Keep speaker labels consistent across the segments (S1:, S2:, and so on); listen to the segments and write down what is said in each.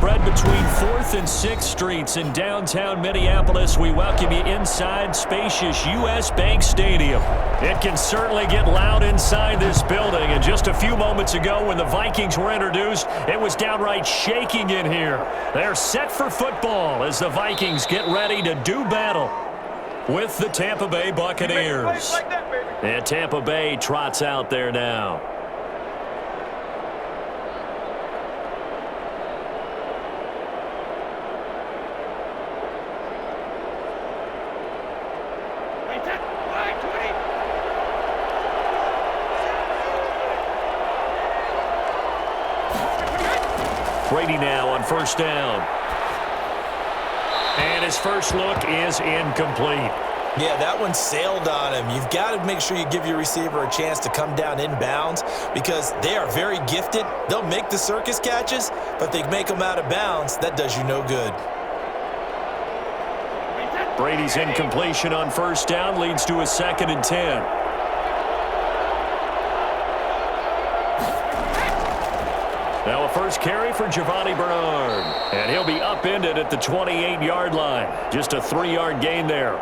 S1: spread between 4th and 6th Streets in downtown Minneapolis. We welcome you inside spacious U.S. Bank Stadium. It can certainly get loud inside this building. And just a few moments ago when the Vikings were introduced, it was downright shaking in here. They're set for football as the Vikings get ready to do battle with the Tampa Bay Buccaneers. And Tampa Bay trots out there now. Brady now on first down. And his first look is incomplete.
S2: Yeah, that one sailed on him. You've got to make sure you give your receiver a chance to come down inbounds because they are very gifted. They'll make the circus catches, but they make them out of bounds. That does you no good.
S1: Brady's incompletion on first down leads to a 2nd and 10. Now a first carry for Giovanni Bernard. And he'll be upended at the 28-yard line. Just a 3-yard gain there.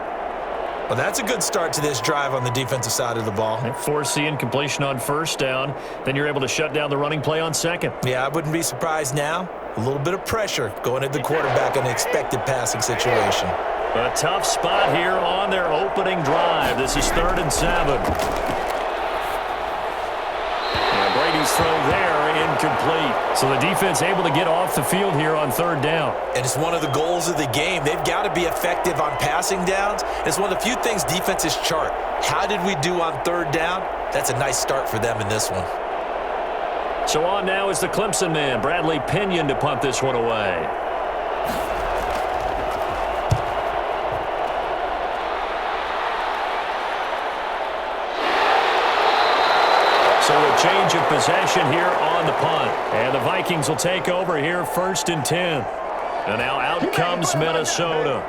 S2: Well, that's a good start to this drive on the defensive side of the ball.
S1: And force the incompletion on first down. Then you're able to shut down the running play on second.
S2: Yeah, I wouldn't be surprised now. A little bit of pressure going at the quarterback in an expected passing situation.
S1: A tough spot here on their opening drive. This is 3rd and 7. And Brady's throw there incomplete. So the defense able to get off the field here on 3rd down.
S2: And it's one of the goals of the game. They've got to be effective on passing downs. It's one of the few things defenses chart. How did we do on 3rd down? That's a nice start for them in this one.
S1: So on now is the Clemson man, Bradley Pinion, to punt this one away. So a change of possession here on the punt. And the Vikings will take over here 1st and 10. And now out comes Minnesota.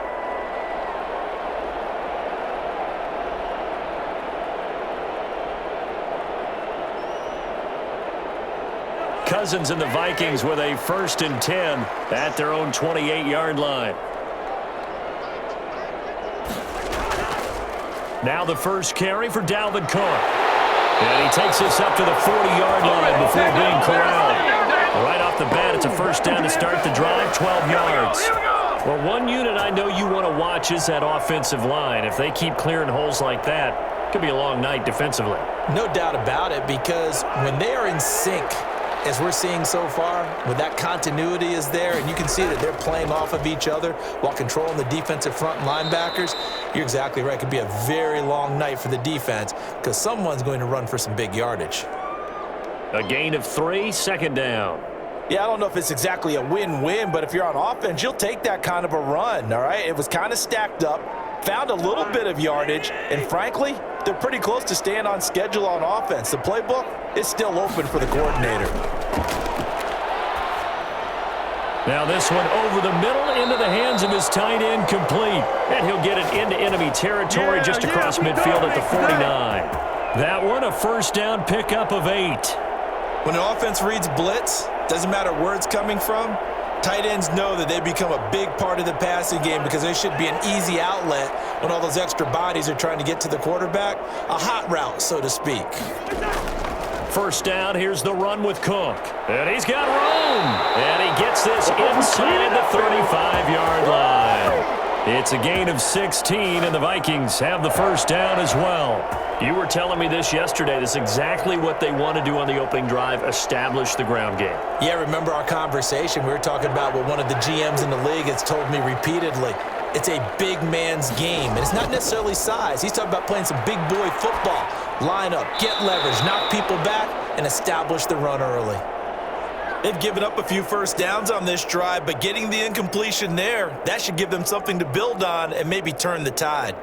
S1: Cousins and the Vikings with a 1st and 10 at their own 28-yard line. Now the first carry for Dalvin Cook. And he takes this up to the 40-yard line before being corralled. Right off the bat, it's a first down to start the drive, 12 yards. Well, one unit I know you want to watch is that offensive line. If they keep clearing holes like that, it could be a long night defensively.
S2: No doubt about it, because when they are in sync, as we're seeing so far, when that continuity is there and you can see that they're playing off of each other while controlling the defensive front linebackers, you're exactly right. It could be a very long night for the defense because someone's going to run for some big yardage.
S1: A gain of 3, 2nd down.
S2: Yeah, I don't know if it's exactly a win-win, but if you're on offense, you'll take that kind of a run, all right? It was kind of stacked up, found a little bit of yardage, and frankly, they're pretty close to staying on schedule on offense. The playbook is still open for the coordinator.
S1: Now this one over the middle into the hands of his tight end, complete. And he'll get it into enemy territory just across midfield at the 49. That one a first down pickup of 8.
S2: When an offense reads blitz, doesn't matter where it's coming from, tight ends know that they become a big part of the passing game because they should be an easy outlet when all those extra bodies are trying to get to the quarterback. A hot route, so to speak.
S1: First down, here's the run with Cook. And he's got room. And he gets this inside the 35-yard line. It's a gain of 16, and the Vikings have the first down as well. You were telling me this yesterday. This is exactly what they want to do on the opening drive, establish the ground game.
S2: Yeah, remember our conversation? We were talking about what one of the GMs in the league has told me repeatedly. It's a big man's game, and it's not necessarily size. He's talking about playing some big boy football. Line up, get leverage, knock people back, and establish the run early. They've given up a few first downs on this drive, but getting the incompletion there, that should give them something to build on and maybe turn the tide.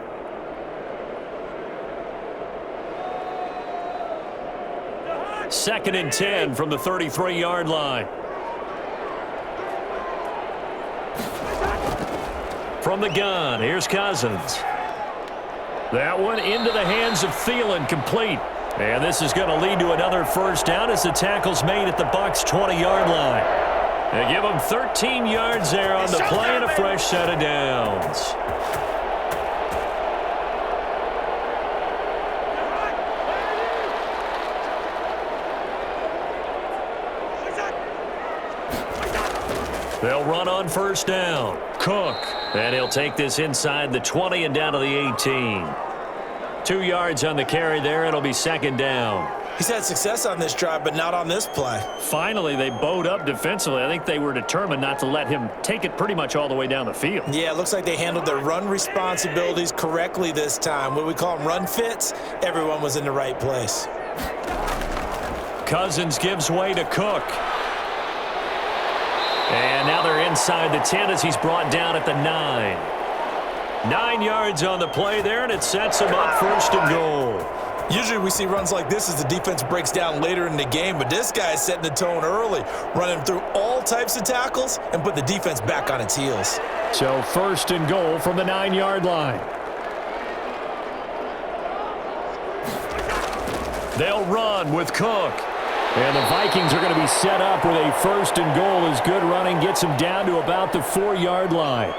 S1: Second and 10 from the 33-yard line. From the gun, here's Cousins. That one into the hands of Thielen, complete. And this is going to lead to another first down as the tackle's made at the Bucs' 20-yard line. They give him 13 yards there on the play and a fresh set of downs. They'll run on first down. Cook. And he'll take this inside the 20 and down to the 18. 2 yards on the carry there. It'll be second down.
S2: He's had success on this drive, but not on this play.
S1: Finally, they bowed up defensively. I think they were determined not to let him take it pretty much all the way down the field.
S2: Yeah, it looks like they handled their run responsibilities correctly this time. What we call them run fits, everyone was in the right place.
S1: Cousins gives way to Cook. And now they're inside the 10 as he's brought down at the 9. 9 yards on the play there, and it sets him up first and goal.
S2: Usually we see runs like this as the defense breaks down later in the game, but this guy is setting the tone early, running through all types of tackles and put the defense back on its heels.
S1: So first and goal from the 9-yard line. They'll run with Cook. And the Vikings are going to be set up with a first and goal as good running gets them down to about the 4-yard line.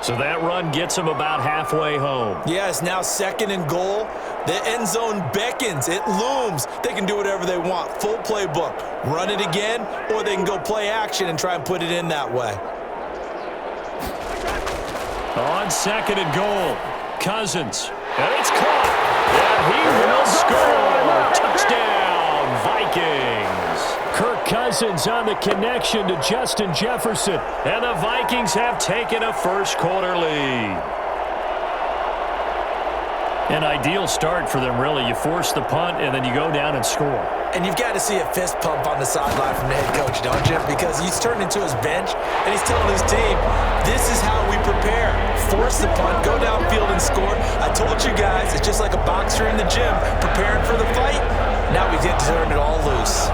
S1: So that run gets them about halfway home.
S2: Yeah, it's now second and goal. The end zone beckons. It looms. They can do whatever they want. Full playbook. Run it again, or they can go play action and try and put it in that way.
S1: On second and goal, Cousins. And it's caught. And he will score. Touchdown, Vikings. Kirk Cousins on the connection to Justin Jefferson. And the Vikings have taken a first-quarter lead. An ideal start for them, really. You force the punt, and then you go down and score.
S2: And you've got to see a fist pump on the sideline from the head coach, don't you? Because he's turned into his bench, and he's telling his team, this is how we prepare. Force the punt, go downfield and score. I told you guys, it's just like a boxer in the gym, preparing for the fight. Now we get to turn it all loose.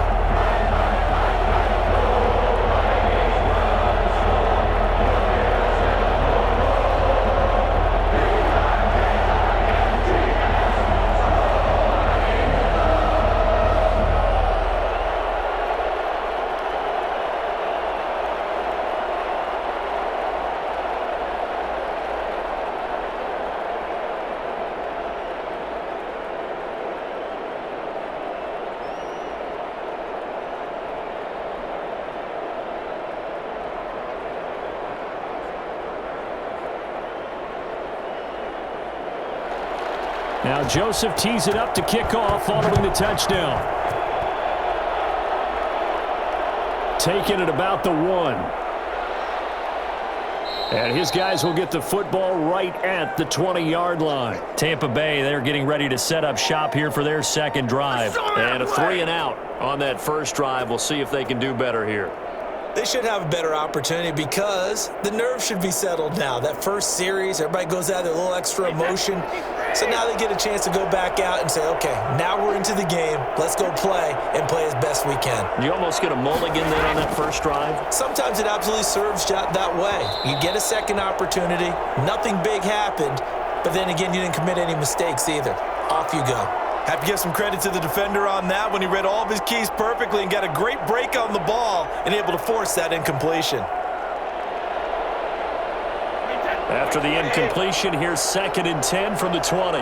S1: Now Joseph tees it up to kick off following the touchdown. Taking it about the 1. And his guys will get the football right at the 20-yard line. Tampa Bay, they're getting ready to set up shop here for their second drive. And a 3 and out on that first drive. We'll see if they can do better here.
S2: They should have a better opportunity because the nerves should be settled now. That first series, everybody goes out with a little extra emotion. So now they get a chance to go back out and say, okay, now we're into the game. Let's go play and play as best we can.
S1: You almost get a mulligan then on that first drive?
S2: Sometimes it absolutely serves that way. You get a second opportunity. Nothing big happened. But then again, you didn't commit any mistakes either. Off you go. Have to give some credit to the defender on that when he read all of his keys perfectly and got a great break on the ball and able to force that incompletion.
S1: After the incompletion, here's second and 10 from the 20.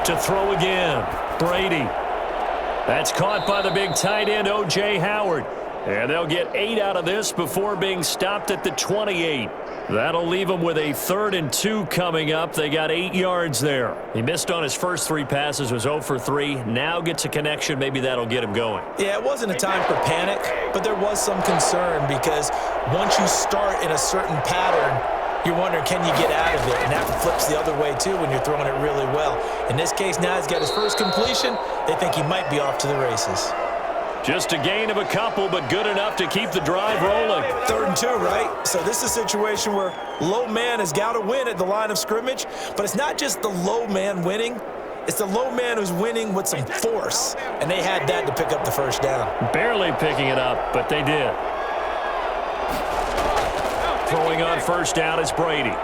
S1: To throw again, Brady. That's caught by the big tight end, O.J. Howard. And they'll get 8 out of this before being stopped at the 28. That'll leave them with a 3rd and 2 coming up. They got 8 yards there. He missed on his first 3 passes, was 0 for 3. Now gets a connection. Maybe that'll get him going.
S2: Yeah, it wasn't a time for panic, but there was some concern because once you start in a certain pattern, you're wondering, can you get out of it? And that flips the other way, too, when you're throwing it really well. In this case, now he's got his first completion. They think he might be off to the races.
S1: Just a gain of a couple, but good enough to keep the drive rolling.
S2: 3rd and 2, right? So this is a situation where low man has got to win at the line of scrimmage, but it's not just the low man winning. It's the low man who's winning with some force, and they had that to pick up the first down.
S1: Barely picking it up, but they did. Throwing on first down is Brady.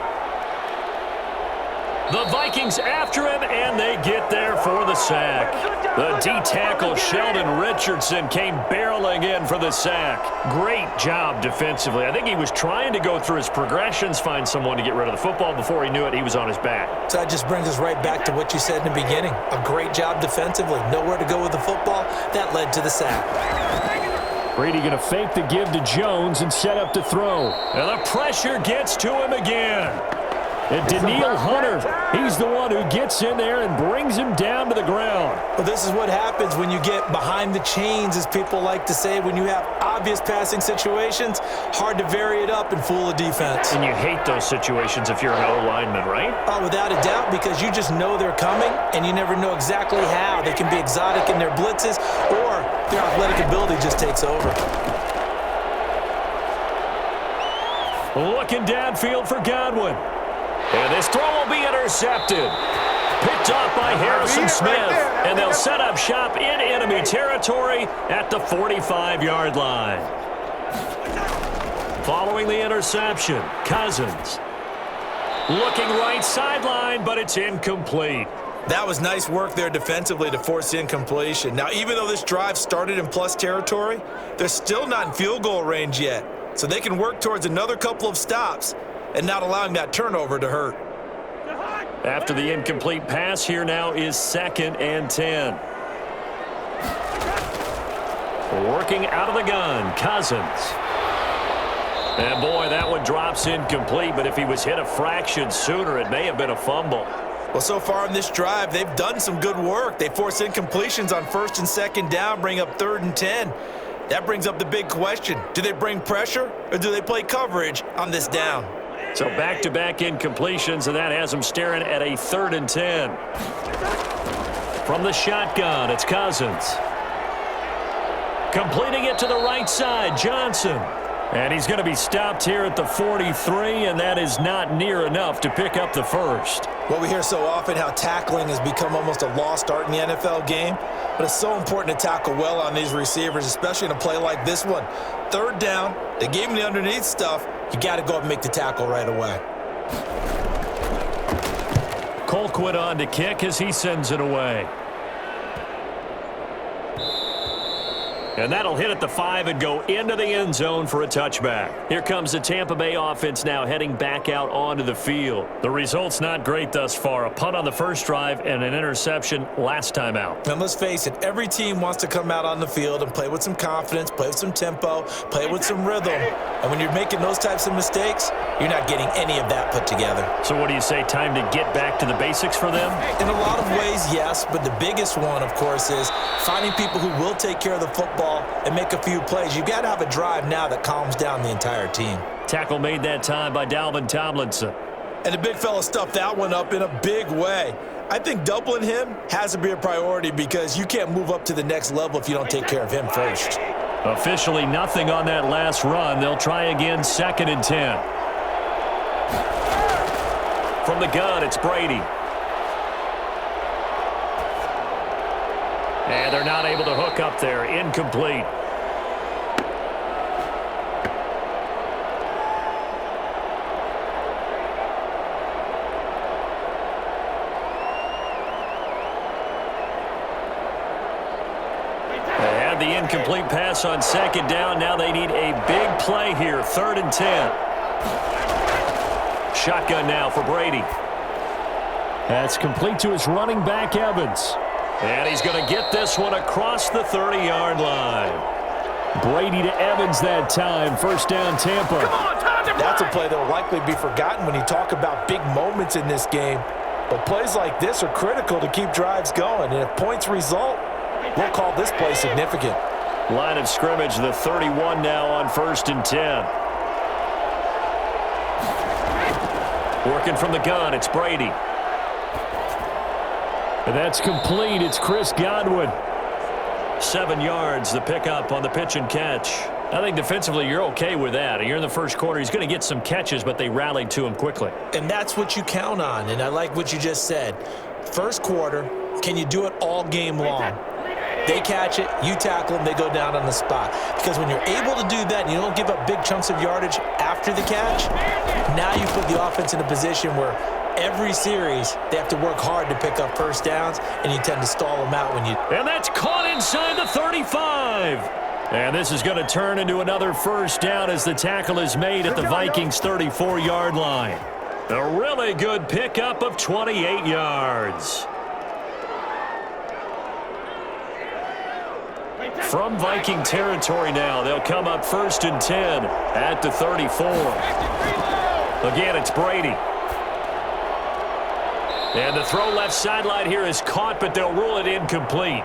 S1: The Vikings after him, and they get there for the sack. The D-tackle Sheldon Richardson came barreling in for the sack. Great job defensively. I think he was trying to go through his progressions, find someone to get rid of the football. Before he knew it, he was on his back.
S2: So that just brings us right back to what you said in the beginning. A great job defensively. Nowhere to go with the football. That led to the sack.
S1: Brady going to fake the give to Jones and set up to throw. And the pressure gets to him again. And Daniil Hunter, he's the one who gets in there and brings him down to the ground.
S2: Well, this is what happens when you get behind the chains, as people like to say. When you have obvious passing situations, hard to vary it up and fool a defense.
S1: And you hate those situations if you're an O-lineman, right?
S2: Oh, without a doubt, because you just know they're coming, and you never know exactly how. They can be exotic in their blitzes, or their athletic ability just takes over.
S1: Looking downfield for Godwin. And this throw will be intercepted. Picked off by Harrison Smith. And they'll set up shop in enemy territory at the 45-yard line. Following the interception, Cousins. Looking right sideline, but it's incomplete.
S2: That was nice work there defensively to force incompletion. Now, even though this drive started in plus territory, they're still not in field goal range yet. So they can work towards another couple of stops and not allowing that turnover to hurt.
S1: After the incomplete pass, here now is 2nd and 10. Working out of the gun, Cousins. And boy, that one drops incomplete, but if he was hit a fraction sooner, it may have been a fumble.
S2: Well, so far in this drive, they've done some good work. They force incompletions on 1st and 2nd down, bring up 3rd and 10. That brings up the big question. Do they bring pressure, or do they play coverage on this down?
S1: So back-to-back incompletions, and that has them staring at a 3rd and 10. From the shotgun, it's Cousins. Completing it to the right side, Johnson. And he's going to be stopped here at the 43, and that is not near enough to pick up the first.
S2: Well, we hear so often how tackling has become almost a lost art in the NFL game, but it's so important to tackle well on these receivers, especially in a play like this one. 3rd down, they gave him the underneath stuff. You got to go up and make the tackle right away.
S1: Colquitt on to kick as he sends it away. And that'll hit at the 5 and go into the end zone for a touchback. Here comes the Tampa Bay offense now heading back out onto the field. The result's not great thus far. A punt on the first drive and an interception last time out.
S2: And let's face it, every team wants to come out on the field and play with some confidence, play with some tempo, play with some rhythm. And when you're making those types of mistakes, you're not getting any of that put together.
S1: So what do you say, time to get back to the basics for them?
S2: In a lot of ways, yes, but the biggest one, of course, is finding people who will take care of the football and make a few plays. You've got to have a drive now that calms down the entire team.
S1: Tackle made that time by Dalvin Tomlinson.
S2: And the big fella stuffed that one up in a big way. I think doubling him has to be a priority because you can't move up to the next level if you don't take care of him first.
S1: Officially nothing on that last run. They'll try again, 2nd and 10. From the gun, it's Brady. And they're not able to hook up there. Incomplete. They had the incomplete pass on 2nd down. Now they need a big play here. 3rd and 10. Shotgun now for Brady. That's complete to his running back, Evans. And he's going to get this one across the 30-yard line. Brady to Evans that time. 1st down, Tampa.
S2: That's a play that will likely be forgotten when you talk about big moments in this game. But plays like this are critical to keep drives going. And if points result, we'll call this play significant.
S1: Line of scrimmage, the 31 now on 1st and 10. Working from the gun, it's Brady. And that's complete. It's Chris Godwin. 7 yards, the pickup on the pitch and catch. I think defensively you're okay with that. You're in the first quarter. He's going to get some catches, but they rallied to him quickly.
S2: And that's what you count on, and I like what you just said. First quarter, can you do it all game long? They catch it, you tackle them, they go down on the spot. Because when you're able to do that and you don't give up big chunks of yardage after the catch, now you put the offense in a position where every series, they have to work hard to pick up first downs, and you tend to stall them out when you...
S1: And that's caught inside the 35. And this is going to turn into another first down as the tackle is made at the Vikings' 34-yard line. A really good pickup of 28 yards. From Viking territory now, they'll come up 1st and 10 at the 34. Again, it's Brady. And the throw left sideline here is caught, but they'll rule it incomplete.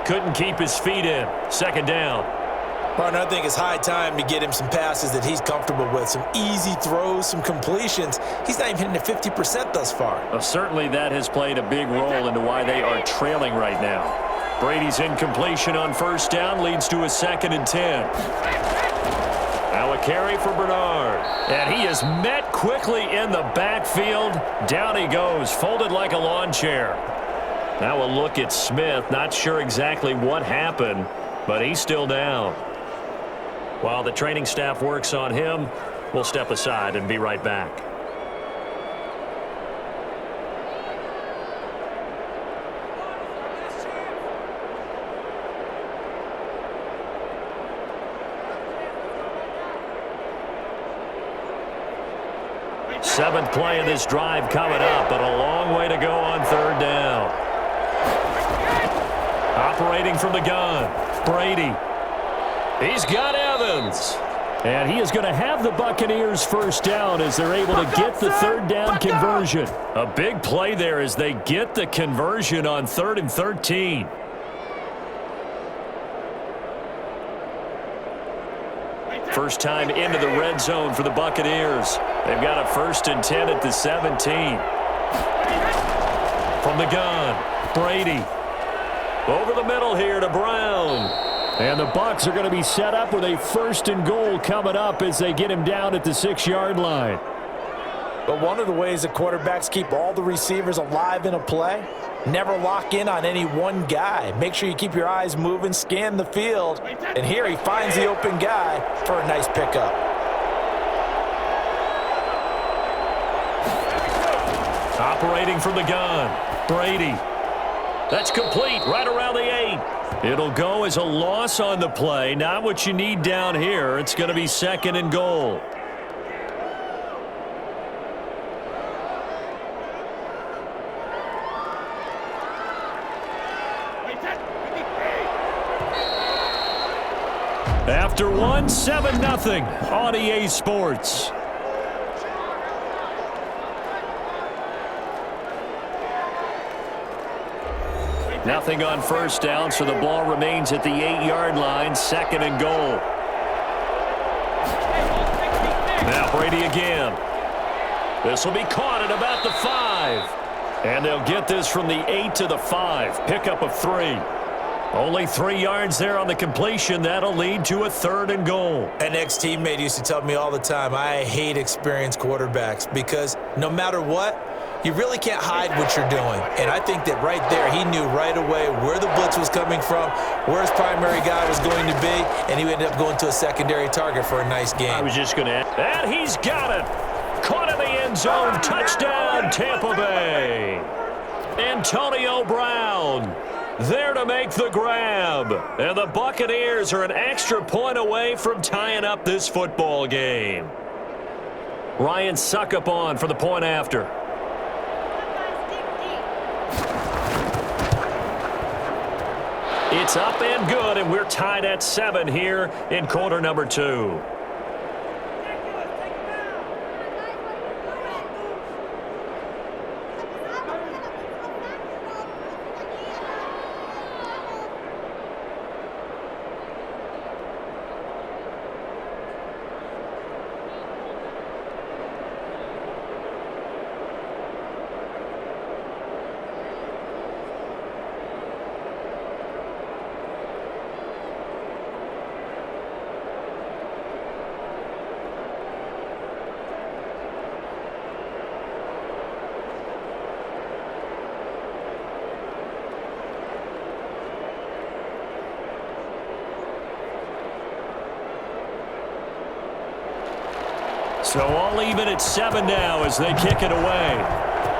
S1: Couldn't keep his feet in. 2nd down.
S2: Partner, I think it's high time to get him some passes that he's comfortable with. Some easy throws, some completions. He's not even hitting the 50% thus far.
S1: Well, certainly that has played a big role into why they are trailing right now. Brady's incompletion on 1st down leads to a 2nd and 10. Now a carry for Bernard. And he is met quickly in the backfield. Down he goes, folded like a lawn chair. Now a look at Smith. Not sure exactly what happened, but he's still down. While the training staff works on him, we'll step aside and be right back. Seventh play of this drive coming up, but a long way to go on 3rd down. Operating from the gun, Brady. He's got Evans. And he is going to have the Buccaneers 1st down as they're able to get the 3rd down conversion. A big play there as they get the conversion on 3rd and 13. First time into the red zone for the Buccaneers. They've got a 1st and 10 at the 17. From the gun, Brady. Over the middle here to Brown. And the Bucs are going to be set up with a 1st and goal coming up as they get him down at the 6-yard line.
S2: But one of the ways that quarterbacks keep all the receivers alive in a play, never lock in on any one guy. Make sure you keep your eyes moving, scan the field. And here he finds the open guy for a nice pickup.
S1: Operating from the gun, Brady. That's complete right around the 8. It'll go as a loss on the play. Not what you need down here. It's going to be 2nd and goal. After one, 7-0 on EA Sports. Nothing on 1st down, so the ball remains at the 8-yard line, 2nd and goal. Now Brady again. This will be caught at about the 5. And they'll get this from the 8 to the 5. Pickup of 3. Only 3 yards there on the completion. That'll lead to a 3rd and goal.
S2: An ex-teammate used to tell me all the time, I hate experienced quarterbacks because no matter what, you really can't hide what you're doing. And I think that right there, he knew right away where the blitz was coming from, where his primary guy was going to be, and he ended up going to a secondary target for a nice game.
S1: I was just going to add. And he's got it. Caught in the end zone. Touchdown, Tampa Bay. Antonio Brown there to make the grab. And the Buccaneers are an extra point away from tying up this football game. Ryan Suckup on for the point after. It's up and good, and we're tied at 7 here in quarter number 2. So all even at 7 now as they kick it away.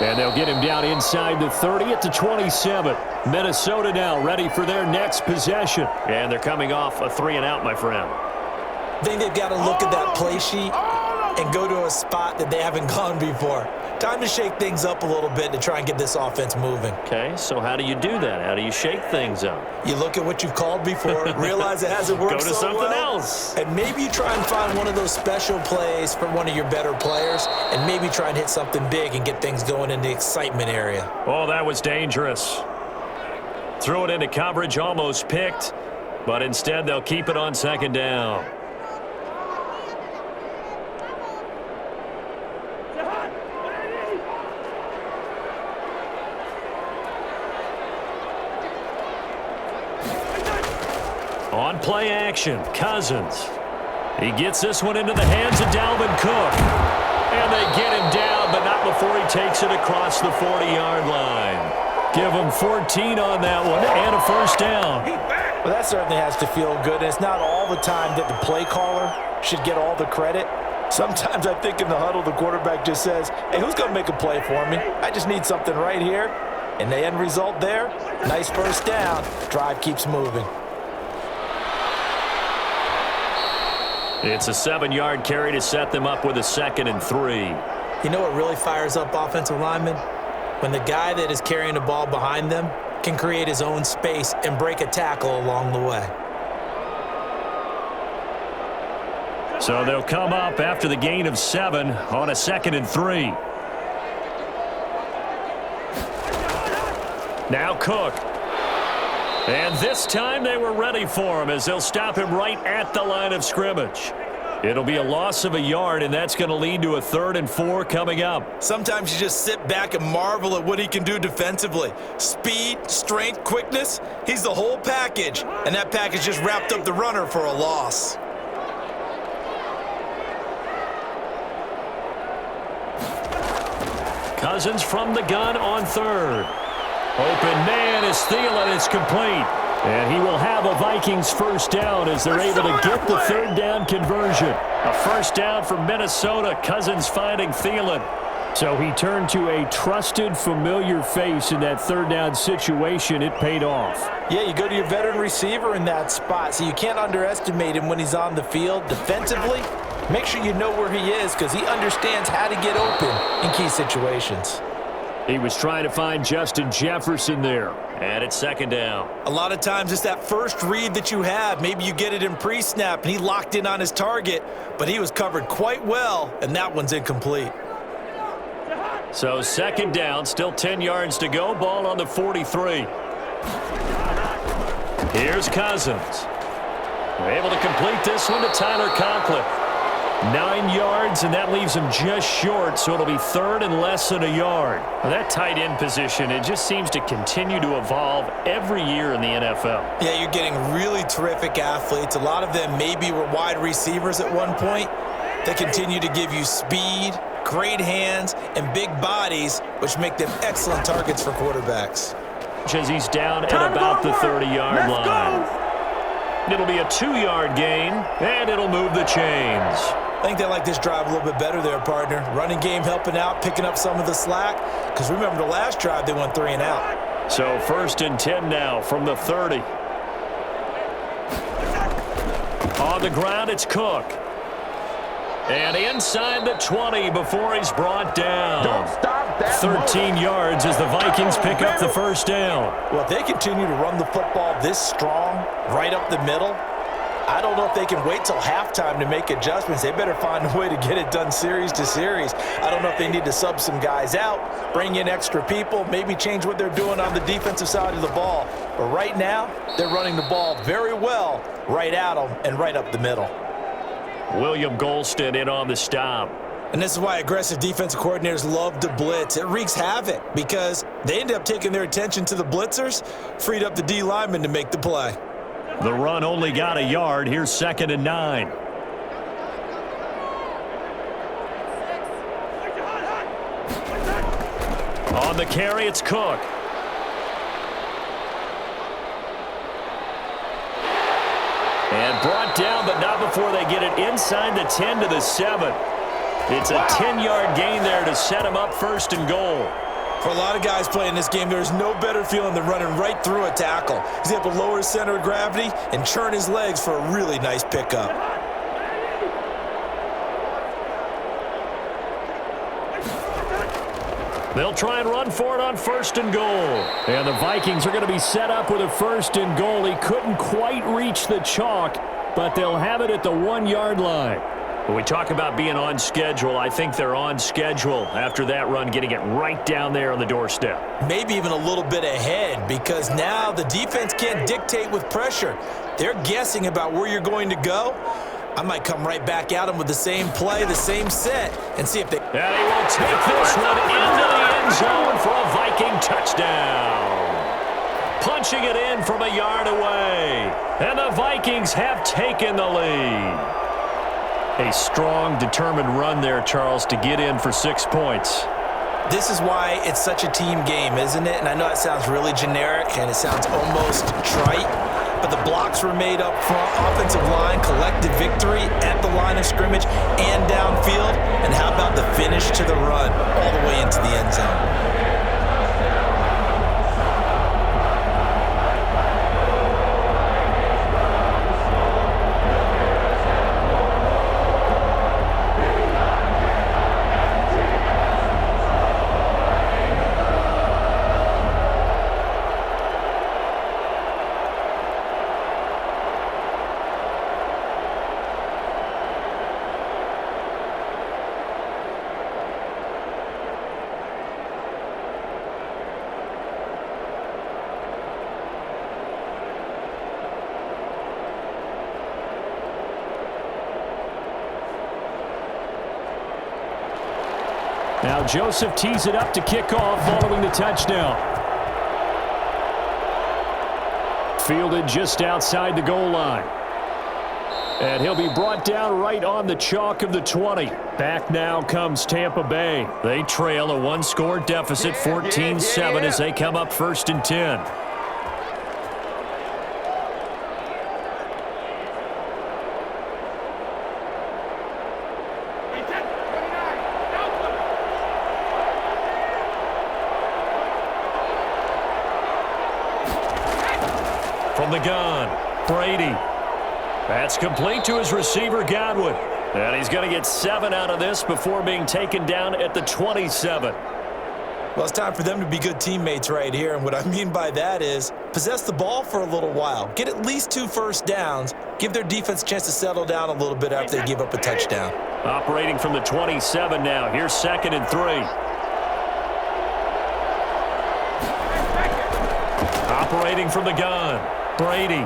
S1: And they'll get him down inside the 30 at the 27. Minnesota now ready for their next possession. And they're coming off a 3-and-out, my friend.
S2: I think they've got to look at that play sheet and go to a spot that they haven't gone before. Time to shake things up a little bit to try and get this offense moving.
S1: Okay, so how do you do that? How do you shake things up?
S2: You look at what you've called before, realize it hasn't worked so well.
S1: Go to something else.
S2: And maybe you try and find one of those special plays for one of your better players, and maybe try and hit something big and get things going in the excitement area.
S1: Oh, that was dangerous. Threw it into coverage, almost picked, but instead they'll keep it on 2nd down. On play action, Cousins. He gets this one into the hands of Dalvin Cook. And they get him down, but not before he takes it across the 40-yard line. Give him 14 on that one and a 1st down.
S3: Well, that certainly has to feel good. And it's not all the time that the play caller should get all the credit. Sometimes I think in the huddle, the quarterback just says, hey, who's going to make a play for me? I just need something right here. And the end result there, nice 1st down. Drive keeps moving.
S1: It's a 7-yard carry to set them up with a 2nd and 3.
S2: You know what really fires up offensive linemen? When the guy that is carrying the ball behind them can create his own space and break a tackle along the way.
S1: So they'll come up after the gain of 7 on a 2nd and 3. Now Cook. And this time they were ready for him as they'll stop him right at the line of scrimmage. It'll be a loss of a yard, and that's going to lead to a 3rd and 4 coming up.
S2: Sometimes you just sit back and marvel at what he can do defensively. Speed, strength, quickness, he's the whole package. And that package just wrapped up the runner for a loss.
S1: Cousins from the gun on 3rd. Open man is Thielen. It's complete. And he will have a Vikings 1st down as they're able to get the 3rd down conversion. A 1st down for Minnesota. Cousins finding Thielen. So he turned to a trusted, familiar face in that 3rd down situation. It paid off.
S3: Yeah, you go to your veteran receiver in that spot, so you can't underestimate him when he's on the field. Defensively, make sure you know where he is because he understands how to get open in key situations.
S1: He was trying to find Justin Jefferson there. And it's 2nd down.
S2: A lot of times it's that first read that you have. Maybe you get it in pre-snap and he locked in on his target, but he was covered quite well, and that one's incomplete.
S1: So 2nd down, still 10 yards to go. Ball on the 43. Here's Cousins. They're able to complete this one to Tyler Conklin. 9 yards, and that leaves him just short, so it'll be 3rd and less than a yard. Well, that tight end position, it just seems to continue to evolve every year in the NFL.
S2: Yeah, you're getting really terrific athletes. A lot of them maybe were wide receivers at one point. They continue to give you speed, great hands, and big bodies, which make them excellent targets for quarterbacks.
S1: As he's down at about the 30-yard line. It'll be a 2-yard gain, and it'll move the chains.
S2: I think they like this drive a little bit better there, partner. Running game helping out, picking up some of the slack. Because remember the last drive, they went 3 and out.
S1: So 1st and 10 now from the 30. On the ground, it's Cook. And inside the 20 before he's brought down.
S3: Don't stop that
S1: 13 yards as the Vikings pick up the 1st down.
S3: Well, if they continue to run the football this strong, right up the middle, I don't know if they can wait till halftime to make adjustments. They better find a way to get it done series to series. I don't know if they need to sub some guys out, bring in extra people, maybe change what they're doing on the defensive side of the ball. But right now, they're running the ball very well right at them and right up the middle.
S1: William Golston in on the stop.
S2: And this is why aggressive defensive coordinators love to blitz. It wreaks havoc because they end up taking their attention to the blitzers, freed up the D lineman to make the play.
S1: The run only got a yard. Here's 2nd and 9. On the carry, it's Cook. And brought down, but not before they get it inside the 10 to the 7. It's a 10-yard gain there to set him up 1st and goal.
S3: For a lot of guys playing this game, there's no better feeling than running right through a tackle. He's able to lower his center of gravity and churn his legs for a really nice pickup.
S1: They'll try and run for it on 1st and goal. And the Vikings are going to be set up with a 1st and goal. He couldn't quite reach the chalk, but they'll have it at the 1-yard line. When we talk about being on schedule, I think they're on schedule after that run, getting it right down there on the doorstep.
S3: Maybe even a little bit ahead, because now the defense can't dictate with pressure. They're guessing about where you're going to go. I might come right back at them with the same play, the same set, and see if they...
S1: And he will take this one into the end zone for a Viking touchdown. Punching it in from a yard away. And the Vikings have taken the lead. A strong, determined run there, Charles, to get in for 6 points.
S3: This is why it's such a team game, isn't it? And I know it sounds really generic and it sounds almost trite, but the blocks were made up front. Offensive line collected victory at the line of scrimmage and downfield. And how about the finish to the run all the way into the end zone?
S1: Now Joseph tees it up to kick off following the touchdown. Fielded just outside the goal line. And he'll be brought down right on the chalk of the 20. Back now comes Tampa Bay. They trail a 1-score deficit, 14-7 as they come up 1st and 10. From the gun, Brady. That's complete to his receiver, Godwin. And he's going to get 7 out of this before being taken down at the 27.
S3: Well, it's time for them to be good teammates right here. And what I mean by that is possess the ball for a little while. Get at least 2 first downs. Give their defense a chance to settle down a little bit after they give up a touchdown.
S1: Operating from the 27 now. Here's 2nd and 3. Operating from the gun, Brady.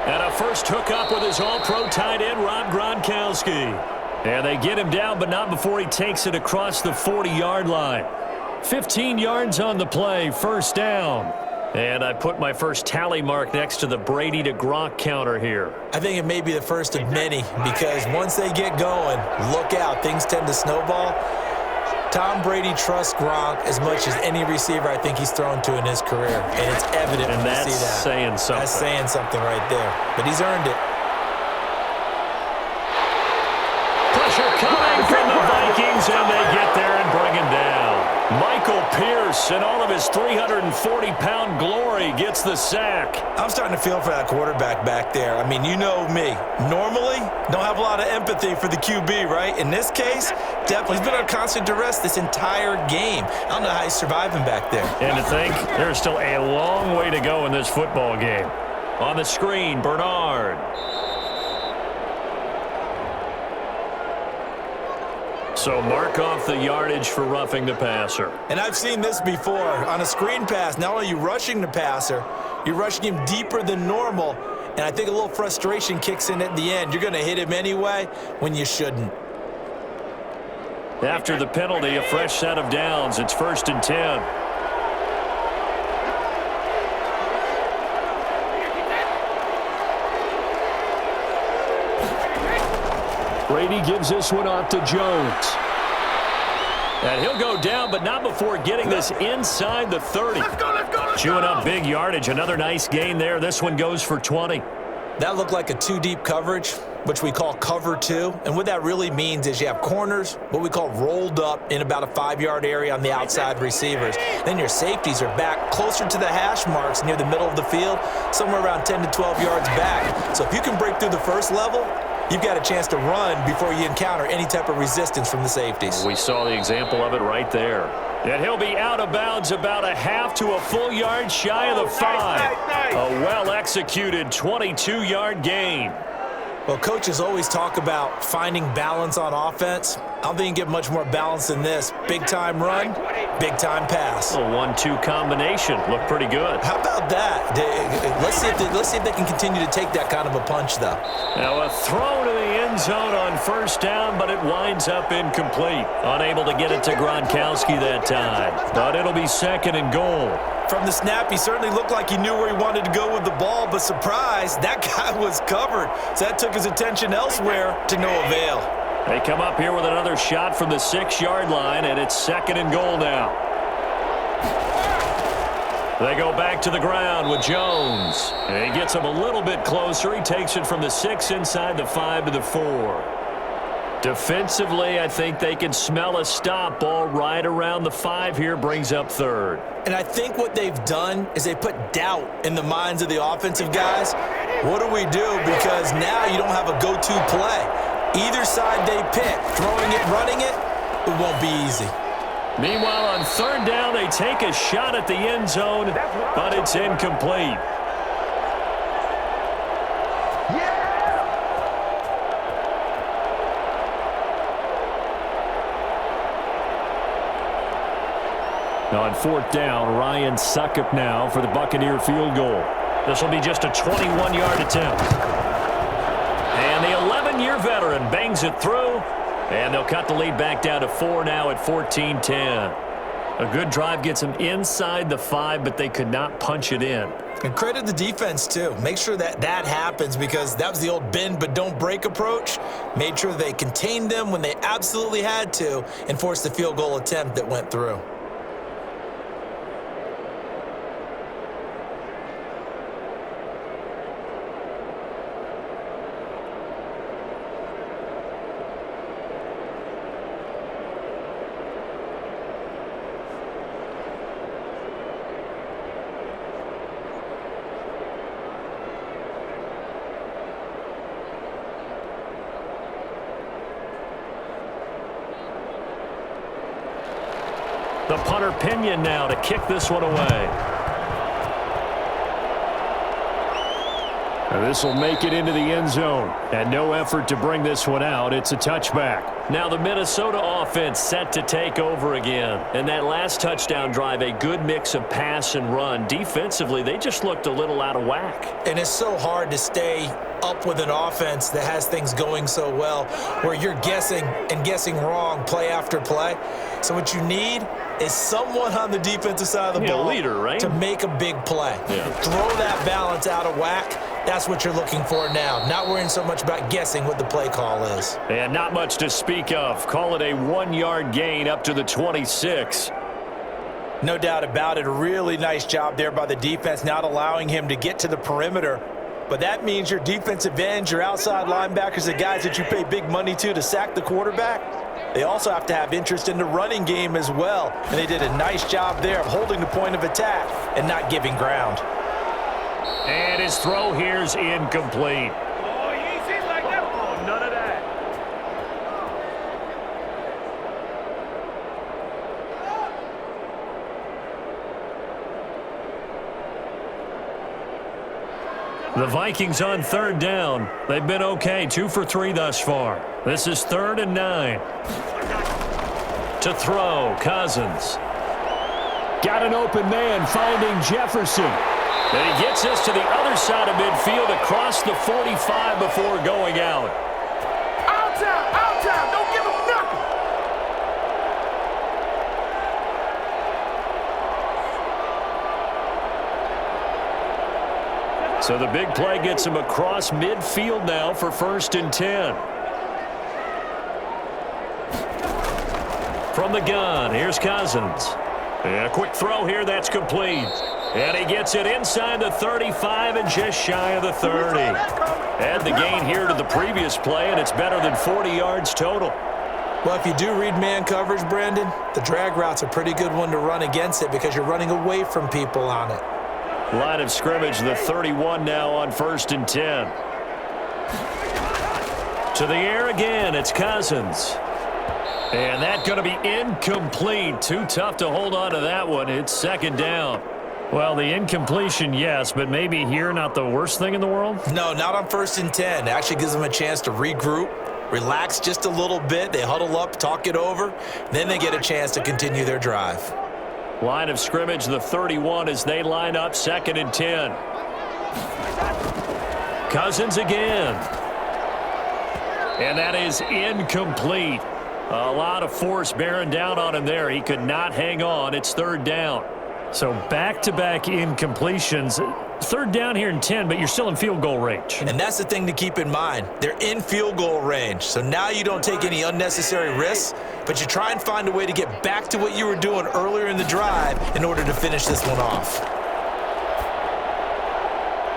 S1: And a first hookup with his all-pro tight end, Rob Gronkowski. And they get him down, but not before he takes it across the 40-yard line. 15 yards on the play, 1st down. And I put my first tally mark next to the Brady to Gronk counter here.
S3: I think it may be the first of many, because once they get going, look out, things tend to snowball. Tom Brady trusts Gronk as much as any receiver I think he's thrown to in his career, and it's evident when you see that.
S1: And that's saying something.
S3: That's saying something right there, but he's earned it.
S1: Pressure coming from the Vikings, and they get there and bring him down. Michael Pierce, in all of his 340-pound glory, gets the sack.
S3: I'm starting to feel for that quarterback back there. I mean, you know me. Normally, don't have a lot of empathy for the QB, right? In this case, definitely. He's been under constant duress this entire game. I don't know how he's surviving back there.
S1: And to think, there's still a long way to go in this football game. On the screen, Bernard. So mark off the yardage for roughing the passer.
S3: And I've seen this before. On a screen pass, not only are you rushing the passer, you're rushing him deeper than normal. And I think a little frustration kicks in at the end. You're going to hit him anyway when you shouldn't.
S1: After the penalty, a fresh set of downs. It's 1st and 10. Brady gives this one off to Jones. And he'll go down, but not before getting this inside the 30.
S4: Let's go.
S1: Chewing up big yardage. Another nice gain there. This one goes for 20.
S3: That looked like a 2-deep coverage.
S2: which we call cover 2. And what that really means is you have corners, what we call rolled up in about a 5-yard area on the outside receivers. Then your safeties are back closer to the hash marks near the middle of the field, somewhere around 10 to 12 yards back. So if you can break through the first level, you've got a chance to run before you encounter any type of resistance from the safeties.
S1: We saw the example of it right there. And he'll be out of bounds about a half to a full yard shy of the 5. A well-executed 22-yard gain.
S2: Well, coaches always talk about finding balance on offense. I don't think you can get much more balance than this. Big-time run, big-time pass.
S1: A 1-2 combination. Looked pretty good.
S2: How about that? Let's see if they can continue to take that kind of a punch, though.
S1: Now a throw to the end zone on first down, but it winds up incomplete. Unable to get it to Gronkowski that time. But it'll be 2nd and goal.
S2: From the snap, he certainly looked like he knew where he wanted to go with the ball, but surprise, that guy was covered. So that took his attention elsewhere to no avail.
S1: They come up here with another shot from the 6-yard line, and it's 2nd and goal now. They go back to the ground with Jones. And he gets him a little bit closer. He takes it from the 6 inside the 5 to the 4. Defensively, I think they can smell a stop ball right around the 5 here, brings up 3rd.
S2: And I think what they've done is they put doubt in the minds of the offensive guys. What do we do? Because now you don't have a go-to play. Either side they pick, throwing it, running it, it won't be easy.
S1: Meanwhile, on 3rd down, they take a shot at the end zone, but it's incomplete. Now on 4th down, Ryan Succop now for the Buccaneer field goal. This will be just a 21-yard attempt. And the 11-year veteran bangs it through, and they'll cut the lead back down to 4 now at 14-10. A good drive gets them inside the 5, but they could not punch it in.
S2: And credit the defense, too. Make sure that happens, because that was the old bend but don't break approach. Made sure they contained them when they absolutely had to and forced the field goal attempt that went through.
S1: The punter Pinion now to kick this one away. And this will make it into the end zone. And no effort to bring this one out. It's a touchback. Now the Minnesota offense set to take over again. And that last touchdown drive, a good mix of pass and run. Defensively, they just looked a little out of whack.
S2: And it's so hard to stay up with an offense that has things going so well, where you're guessing and guessing wrong play after play. So what you need is someone on the defensive side of the ball,
S1: leader, right?
S2: to make a big play. Throw that balance out of whack. That's what you're looking for now. Not worrying so much about guessing what the play call is.
S1: And not much to speak of. Call it a 1-yard gain up to the 26.
S2: No doubt about it. A really nice job there by the defense, not allowing him to get to the perimeter. But that means your defensive ends, your outside linebackers, the guys that you pay big money to sack the quarterback, they also have to have interest in the running game as well. And they did a nice job there of holding the point of attack and not giving ground.
S1: And his throw here's incomplete.
S4: Oh, he ain't seen like that. Oh, none of that.
S1: The Vikings on 3rd down. They've been okay, 2 for 3 thus far. This is 3rd and 9. To throw, Cousins. Got an open man, finding Jefferson. And he gets this to the other side of midfield across the 45 before going out.
S4: Out time, don't give him nothing.
S1: So the big play gets him across midfield now for 1st and 10. From the gun, here's Cousins. And a quick throw here, that's complete. And he gets it inside the 35 and just shy of the 30. Add the gain here to the previous play, and it's better than 40 yards total.
S2: Well, if you do read man coverage, Brandon, the drag route's a pretty good one to run against it because you're running away from people on it.
S1: Line of scrimmage, the 31 now on 1st and 10. To the air again, it's Cousins. And that's going to be incomplete. Too tough to hold on to that one. It's 2nd down. Well, the incompletion, yes, but maybe here not the worst thing in the world?
S2: No, not on 1st and 10. It actually gives them a chance to regroup, relax just a little bit. They huddle up, talk it over. Then they get a chance to continue their drive.
S1: Line of scrimmage, the 31 as they line up 2nd and 10. Cousins again. And that is incomplete. A lot of force bearing down on him there. He could not hang on. It's 3rd down. So back-to-back incompletions. 3rd down here in 10, but you're still in field goal range.
S2: And that's the thing to keep in mind. They're in field goal range. So now you don't take any unnecessary risks, but you try and find a way to get back to what you were doing earlier in the drive in order to finish this one off.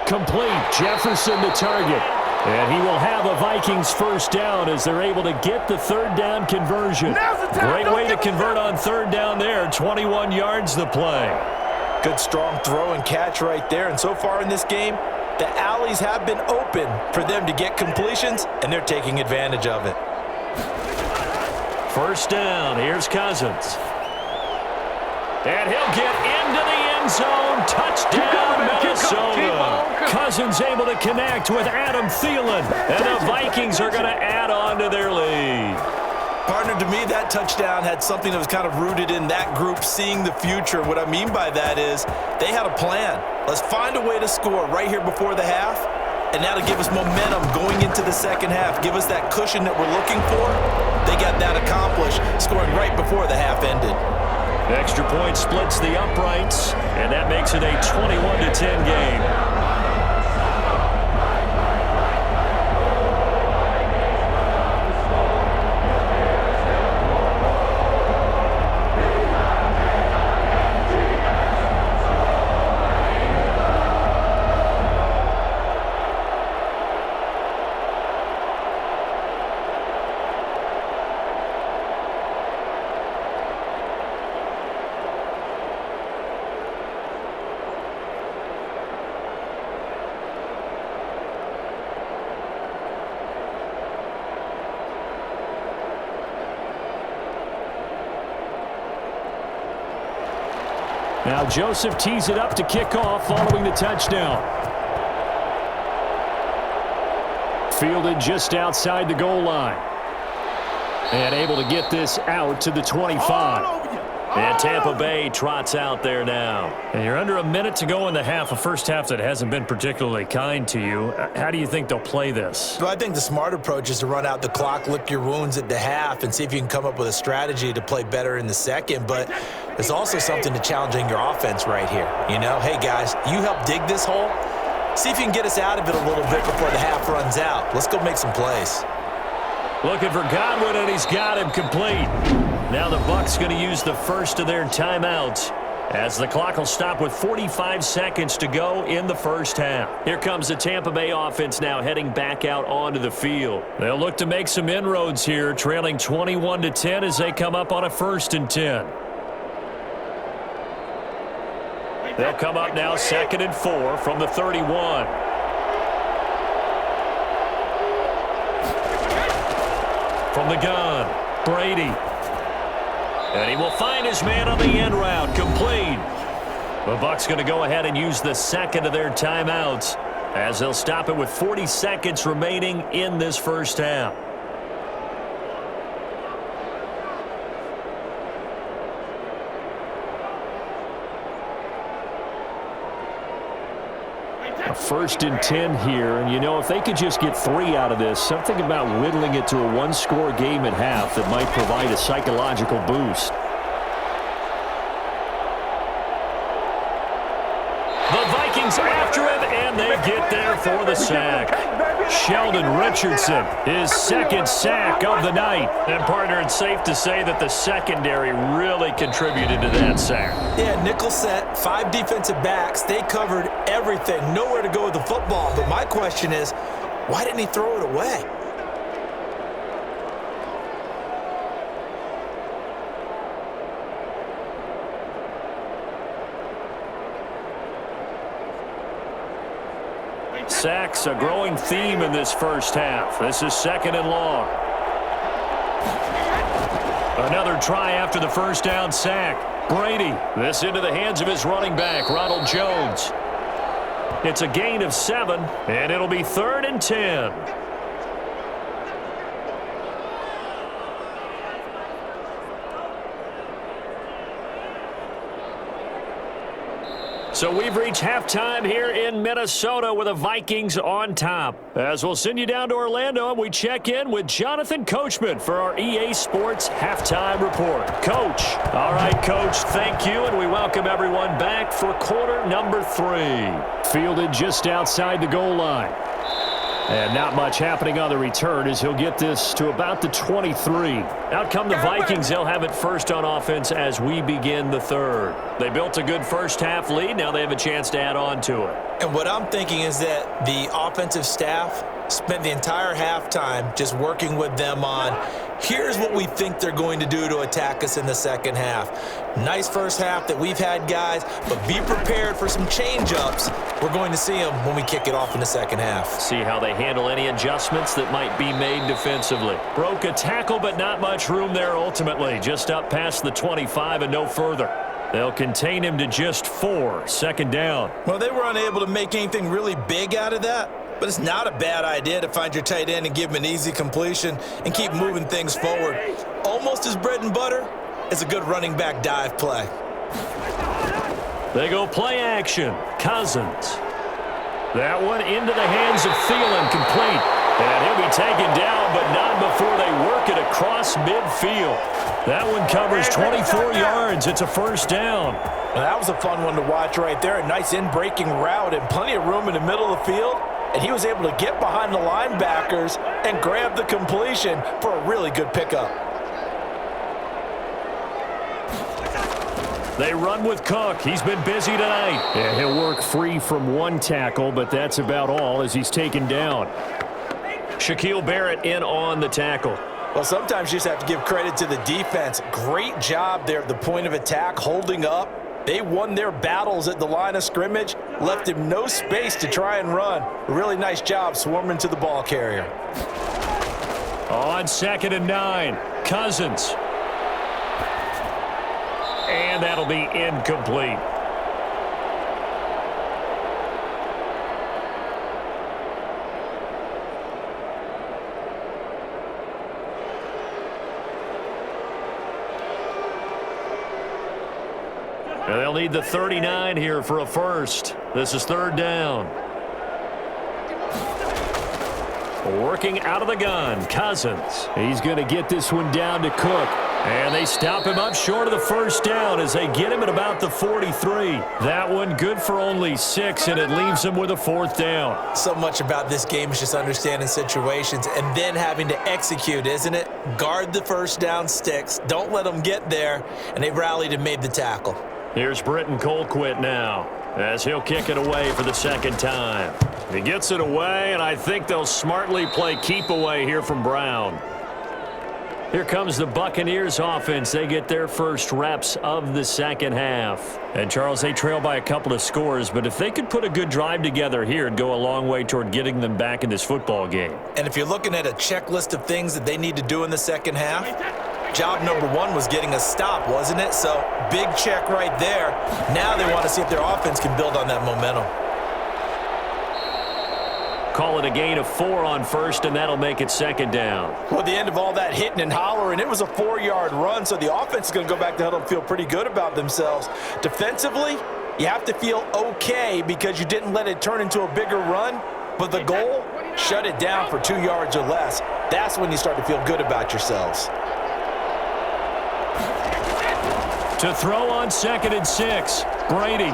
S1: Complete. Jefferson the target. And he will have a Vikings 1st down as they're able to get the 3rd down conversion. Great way to convert on 3rd down there. 21 yards the play.
S2: Good strong throw and catch right there. And so far in this game, the alleys have been open for them to get completions, and they're taking advantage of it.
S1: 1st down. Here's Cousins. And he'll get into the end zone. Touchdown, Minnesota. Cousins able to connect with Adam Thielen. And the Vikings are going to add on to their lead.
S2: Partner, to me, that touchdown had something that was kind of rooted in that group seeing the future. What I mean by that is they had a plan. Let's find a way to score right here before the half, and that'll give us momentum going into the 2nd half. Give us that cushion that we're looking for. They got that accomplished, scoring right before the half ended.
S1: Extra point splits the uprights, and that makes it a 21-10 game. Now Joseph tees it up to kick off following the touchdown. Fielded just outside the goal line. And able to get this out to the 25. And Tampa Bay trots out there now. And you're under a minute to go in the half, a first half that hasn't been particularly kind to you. How do you think they'll play this?
S2: Well, I think the smart approach is to run out the clock, lick your wounds at the half, and see if you can come up with a strategy to play better in the second. But there's also something to challenging your offense right here. You know, hey, guys, you help dig this hole. See if you can get us out of it a little bit before the half runs out. Let's go make some plays.
S1: Looking for Godwin, and he's got him complete. Now the Bucs going to use the first of their timeouts as the clock will stop with 45 seconds to go in the first half. Here comes the Tampa Bay offense now heading back out onto the field. They'll look to make some inroads here, trailing 21-10 as they come up on a 1st and 10. They'll come up now 2nd and 4 from the 31. From the gun, Brady. And he will find his man on the end route, complete. The Bucs going to go ahead and use the second of their timeouts as they'll stop it with 40 seconds remaining in this first half. A 1st and 10 here, and you know, if they could just get 3 out of this, something about whittling it to a one-score game at half that might provide a psychological boost. The Vikings after him, and they get there for the sack. Sheldon Richardson, his 2nd sack of the night. And, partner, it's safe to say that the secondary really contributed to that sack.
S2: Yeah, nickel set, 5 defensive backs. They covered everything. Nowhere to go with the football. But my question is, Why didn't he throw it away?
S1: Sacks, a growing theme in this first half. This is 2nd and long. Another try after the first down sack. Brady, this into the hands of his running back, Ronald Jones. It's a gain of 7, and it'll be 3rd and 10. So we've reached halftime here in Minnesota with the Vikings on top. As we'll send you down to Orlando, and we check in with Jonathan Coachman for our EA Sports Halftime Report. Coach. All right, Coach, thank you, and we welcome everyone back for quarter number 3. Fielded just outside the goal line. And not much happening on the return as he'll get this to about the 23. Out come the Vikings. They'll have it first on offense as we begin the 3rd. They built a good first half lead. Now they have a chance to add on to it.
S2: And what I'm thinking is that the offensive staff spent the entire halftime just working with them on, here's what we think they're going to do to attack us in the second half. Nice first half that we've had, guys, but be prepared for some change-ups. We're going to see them when we kick it off in the second half.
S1: See how they handle any adjustments that might be made defensively. Broke a tackle, but not much room there ultimately. Just up past the 25 and no further. They'll contain him to just 4. 2nd down.
S2: Well, they were unable to make anything really big out of that. But it's not a bad idea to find your tight end and give him an easy completion and keep moving things forward. Almost as bread and butter as a good running back dive play.
S1: They go play action. Cousins. That one into the hands of Thielen, complete. And he'll be taken down, but not before they work it across midfield. That one covers 24 yards. It's a first down.
S3: Well, that was a fun one to watch right there. A nice in-breaking route and plenty of room in the middle of the field. And he was able to get behind the linebackers and grab the completion for a really good pickup.
S1: They run with Cook. He's been busy tonight. Yeah, he'll work free from one tackle, but that's about all as he's taken down. Shaquille Barrett in on the tackle.
S3: Well, sometimes you just have to give credit to the defense. Great job there at the point of attack, holding up. They won their battles at the line of scrimmage, left him no space to try and run. A really nice job swarming to the ball carrier.
S1: On 2nd and 9, Cousins. And that'll be incomplete. And they'll need the 39 here for a first. This is 3rd down. Working out of the gun, Cousins. He's going to get this one down to Cook. And they stop him up short of the first down as they get him at about the 43. That one good for only 6, and it leaves him with a 4th down.
S2: So much about this game is just understanding situations and then having to execute, isn't it? Guard the first down sticks. Don't let them get there. And they rallied and made the tackle.
S1: Here's Britton Colquitt now as he'll kick it away for the 2nd time. He gets it away, and I think they'll smartly play keep away here from Brown. Here comes the Buccaneers offense. They get their first reps of the second half. And, Charles, they trail by a couple of scores, but if they could put a good drive together here, it'd go a long way toward getting them back in this football game.
S2: And if you're looking at a checklist of things that they need to do in the second half, job number 1 was getting a stop, wasn't it? So, big check right there. Now they want to see if their offense can build on that momentum.
S1: Call it a gain of 4 on first, and that'll make it 2nd down.
S3: Well, the end of all that hitting and hollering, it was a 4-yard run, so the offense is going to go back to huddle and feel pretty good about themselves. Defensively, you have to feel okay because you didn't let it turn into a bigger run, but the goal, shut it down for 2 yards or less. That's when you start to feel good about yourselves.
S1: To throw on 2nd and 6, Brady.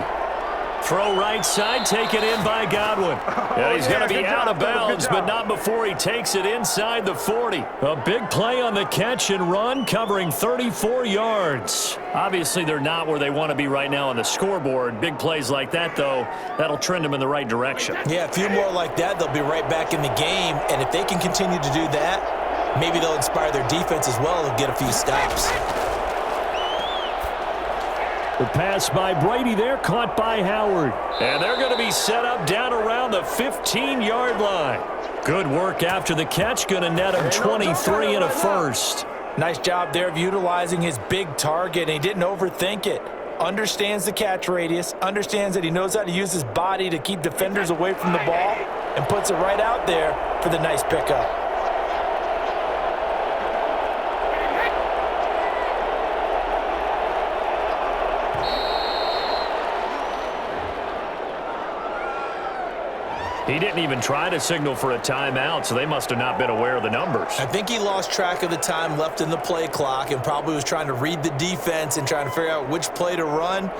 S1: Throw right side, taken in by Godwin. And he's going to be out of bounds, but not before he takes it inside the 40. A big play on the catch and run, covering 34 yards. Obviously, they're not where they want to be right now on the scoreboard. Big plays like that, though, that'll trend them in the right direction.
S2: Yeah, a few more like that, they'll be right back in the game. And if they can continue to do that, maybe they'll inspire their defense as well and get a few stops.
S1: The pass by Brady there, caught by Howard. And they're going to be set up down around the 15-yard line. Good work after the catch, going to net him 23 and a first.
S3: Nice job there of utilizing his big target, and he didn't overthink it. Understands the catch radius, understands that he knows how to use his body to keep defenders away from the ball, and puts it right out there for the nice pickup.
S1: He didn't even try to signal for a timeout, so they must have not been aware of the numbers.
S2: I think he lost track of the time left in the play clock and probably was trying to read the defense and trying to figure out which play to run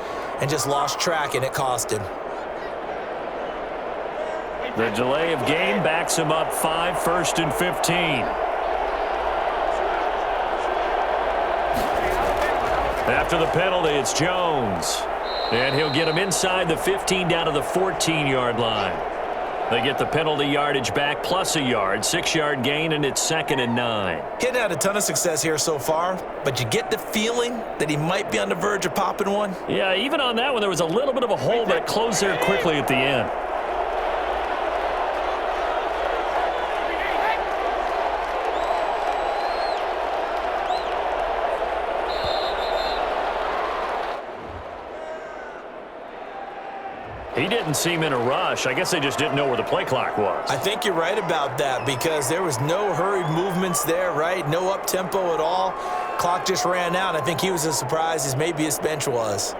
S2: and just lost track, and it cost him.
S1: The delay of game backs him up 5, 1st and 15. After the penalty, it's Jones. And he'll get him inside the 15 down to the 14-yard line. They get the penalty yardage back plus a yard, 6-yard gain, and it's 2nd and 9.
S2: He hadn't had a ton of success here so far, but you get the feeling that he might be on the verge of popping one.
S1: Yeah, even on that one, there was a little bit of a hole, but it closed there quickly at the end. He didn't seem in a rush. I guess they just didn't know where the play clock was.
S2: I think you're right about that because there was no hurried movements there, right? No up-tempo at all. Clock just ran out. I think he was as surprised as maybe his bench was.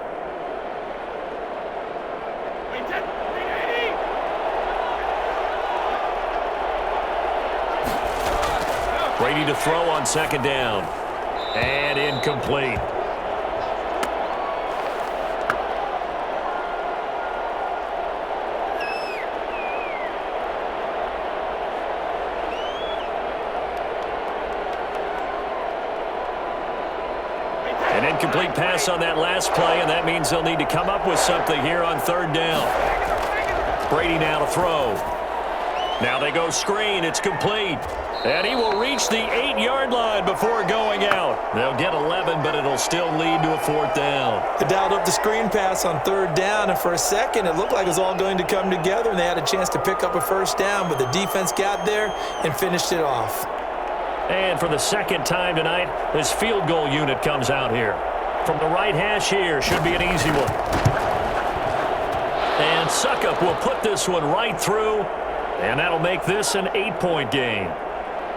S1: Brady to throw on 2nd down. And incomplete. An incomplete pass on that last play, and that means they'll need to come up with something here on 3rd down. Brady now to throw. Now they go screen. It's complete. And he will reach the 8-yard line before going out. They'll get 11, but it'll still lead to a 4th down.
S2: They dialed up the screen pass on 3rd down, and for a second it looked like it was all going to come together, and they had a chance to pick up a 1st down, but the defense got there and finished it off.
S1: And for the 2nd time tonight, this field goal unit comes out here. From the right hash here, should be an easy one. And Suckup will put this one right through, and that'll make this an 8-point game.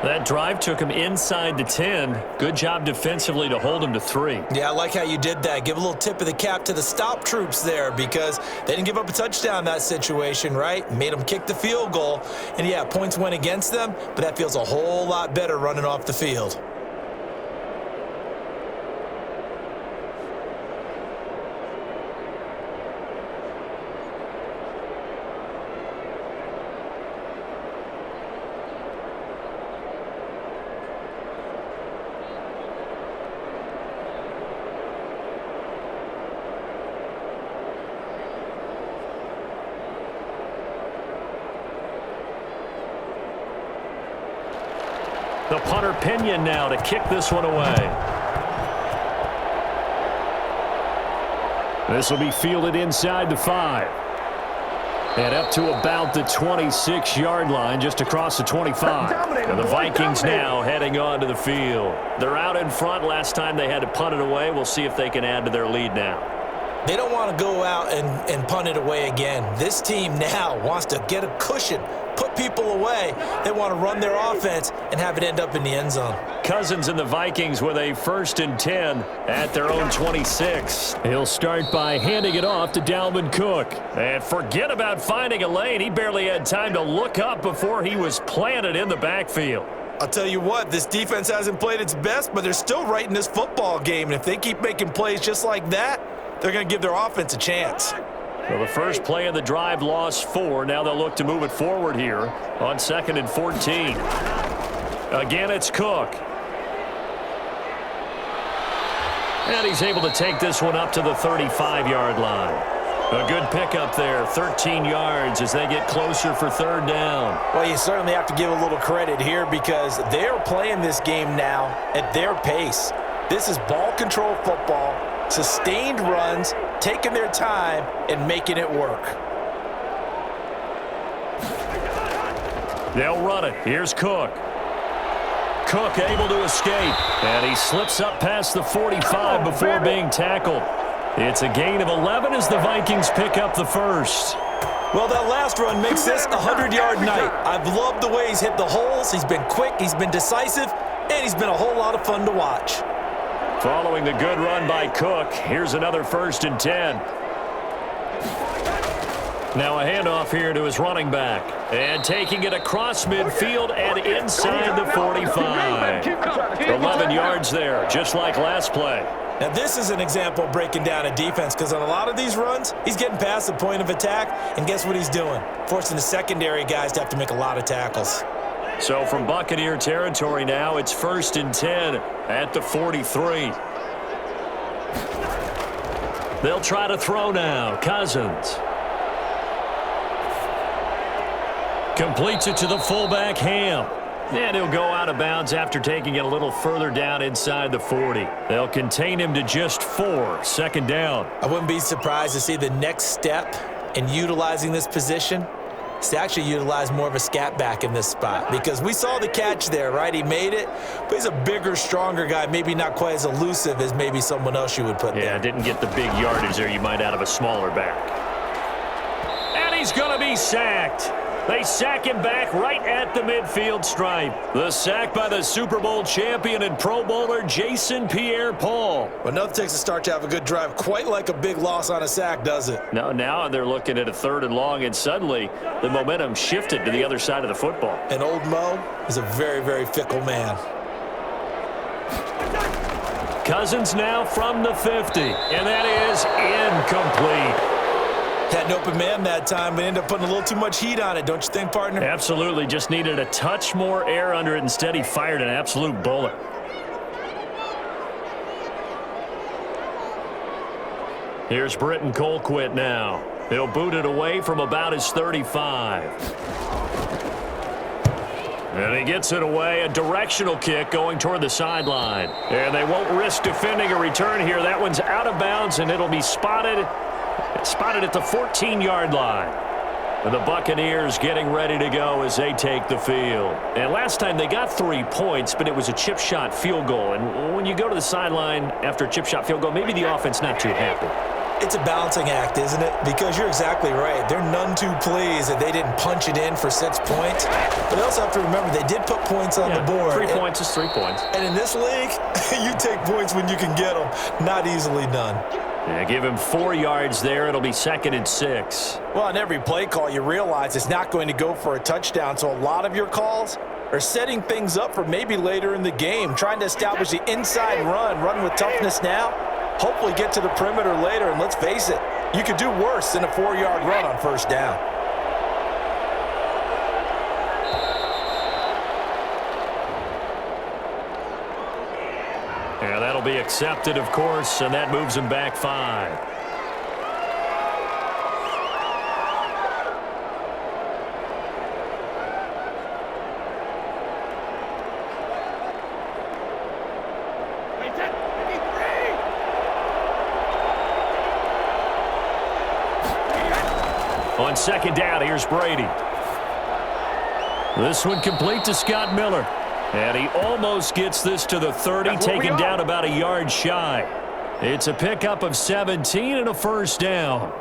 S1: That drive took him inside the 10. Good job defensively to hold him to 3.
S2: Yeah, I like how you did that. Give a little tip of the cap to the stop troops there because they didn't give up a touchdown in that situation, right? Made them kick the field goal. And, yeah, points went against them, but that feels a whole lot better running off the field.
S1: The punter Pinion now to kick this one away. This will be fielded inside the 5. And up to about the 26-yard line, just across the 25. And the Vikings now heading onto the field. They're out in front. Last time they had to punt it away. We'll see if they can add to their lead now.
S2: They don't want to go out and punt it away again. This team now wants to get a cushion, put people away. They want to run their offense and have it end up in the end zone.
S1: Cousins and the Vikings with a 1st and 10 at their own 26. He'll start by handing it off to Dalvin Cook. And forget about finding a lane. He barely had time to look up before he was planted in the backfield.
S2: I'll tell you what, this defense hasn't played its best, but they're still right in this football game. And if they keep making plays just like that, they're going to give their offense a chance.
S1: Well, the first play of the drive lost 4. Now they'll look to move it forward here on 2nd and 14. Again, it's Cook. And he's able to take this one up to the 35-yard line. A good pickup there, 13 yards as they get closer for 3rd down.
S3: Well, you certainly have to give a little credit here because they're playing this game now at their pace. This is ball control football, sustained runs, taking their time, and making it work.
S1: They'll run it. Here's Cook. Cook able to escape, and he slips up past the 45 before being tackled. It's a gain of 11 as the Vikings pick up the first.
S3: Well, that last run makes this a 100-yard night. I've loved the way he's hit the holes. He's been quick, he's been decisive, and he's been a whole lot of fun to watch.
S1: Following the good run by Cook, here's another 1st and 10. Now a handoff here to his running back. And taking it across midfield and inside the 45. 11 yards there, just like last play.
S3: Now this is an example of breaking down a defense because on a lot of these runs, he's getting past the point of attack, and guess what he's doing? Forcing the secondary guys to have to make a lot of tackles.
S1: So from Buccaneer territory now, it's 1st and 10 at the 43. They'll try to throw now. Cousins. Completes it to the fullback, Ham. And he'll go out of bounds after taking it a little further down inside the 40. They'll contain him to just 4. 2nd down.
S3: I wouldn't be surprised to see the next step in utilizing this position is to actually utilize more of a scat back in this spot because we saw the catch there, right? He made it, but he's a bigger, stronger guy, maybe not quite as elusive as maybe someone else you would put there.
S1: Yeah, didn't get the big yardage there you might out of a smaller back. And he's going to be sacked. They sack him back right at the midfield stripe. The sack by the Super Bowl champion and Pro Bowler Jason Pierre-Paul.
S3: Well, nothing takes a start to have a good drive quite like a big loss on a sack, does it?
S1: No, now they're looking at a 3rd and long, and suddenly the momentum shifted to the other side of the football.
S3: And old Mo is a very, very fickle man.
S1: Cousins now from the 50, and that is incomplete.
S3: Had an open man that time, but ended up putting a little too much heat on it, don't you think, partner?
S1: Absolutely. Just needed a touch more air under it. Instead, he fired an absolute bullet. Here's Britton Colquitt now. He'll boot it away from about his 35. And he gets it away. A directional kick going toward the sideline. And they won't risk defending a return here. That one's out of bounds, and it'll be spotted at the 14-yard line. And the Buccaneers getting ready to go as they take the field. And last time they got 3 points, but it was a chip shot field goal. And when you go to the sideline after a chip shot field goal, maybe the offense not too happy.
S3: It's a balancing act, isn't it? Because you're exactly right. They're none too pleased that they didn't punch it in for 6 points. But they also have to remember they did put points on the board.
S1: 3 points is 3 points.
S3: And in this league, you take points when you can get them. Not easily done.
S1: Yeah, give him 4 yards there. It'll be 2nd and 6.
S3: Well, on every play call, you realize it's not going to go for a touchdown. So a lot of your calls are setting things up for maybe later in the game, trying to establish the inside run with toughness now, hopefully get to the perimeter later. And let's face it, you could do worse than a 4-yard run on 1st down.
S1: Yeah, that'll be accepted, of course, and that moves him back 5. On 2nd down, here's Brady. This one complete to Scott Miller. And he almost gets this to the 30, taken down about a yard shy. It's a pickup of 17 and a 1st down.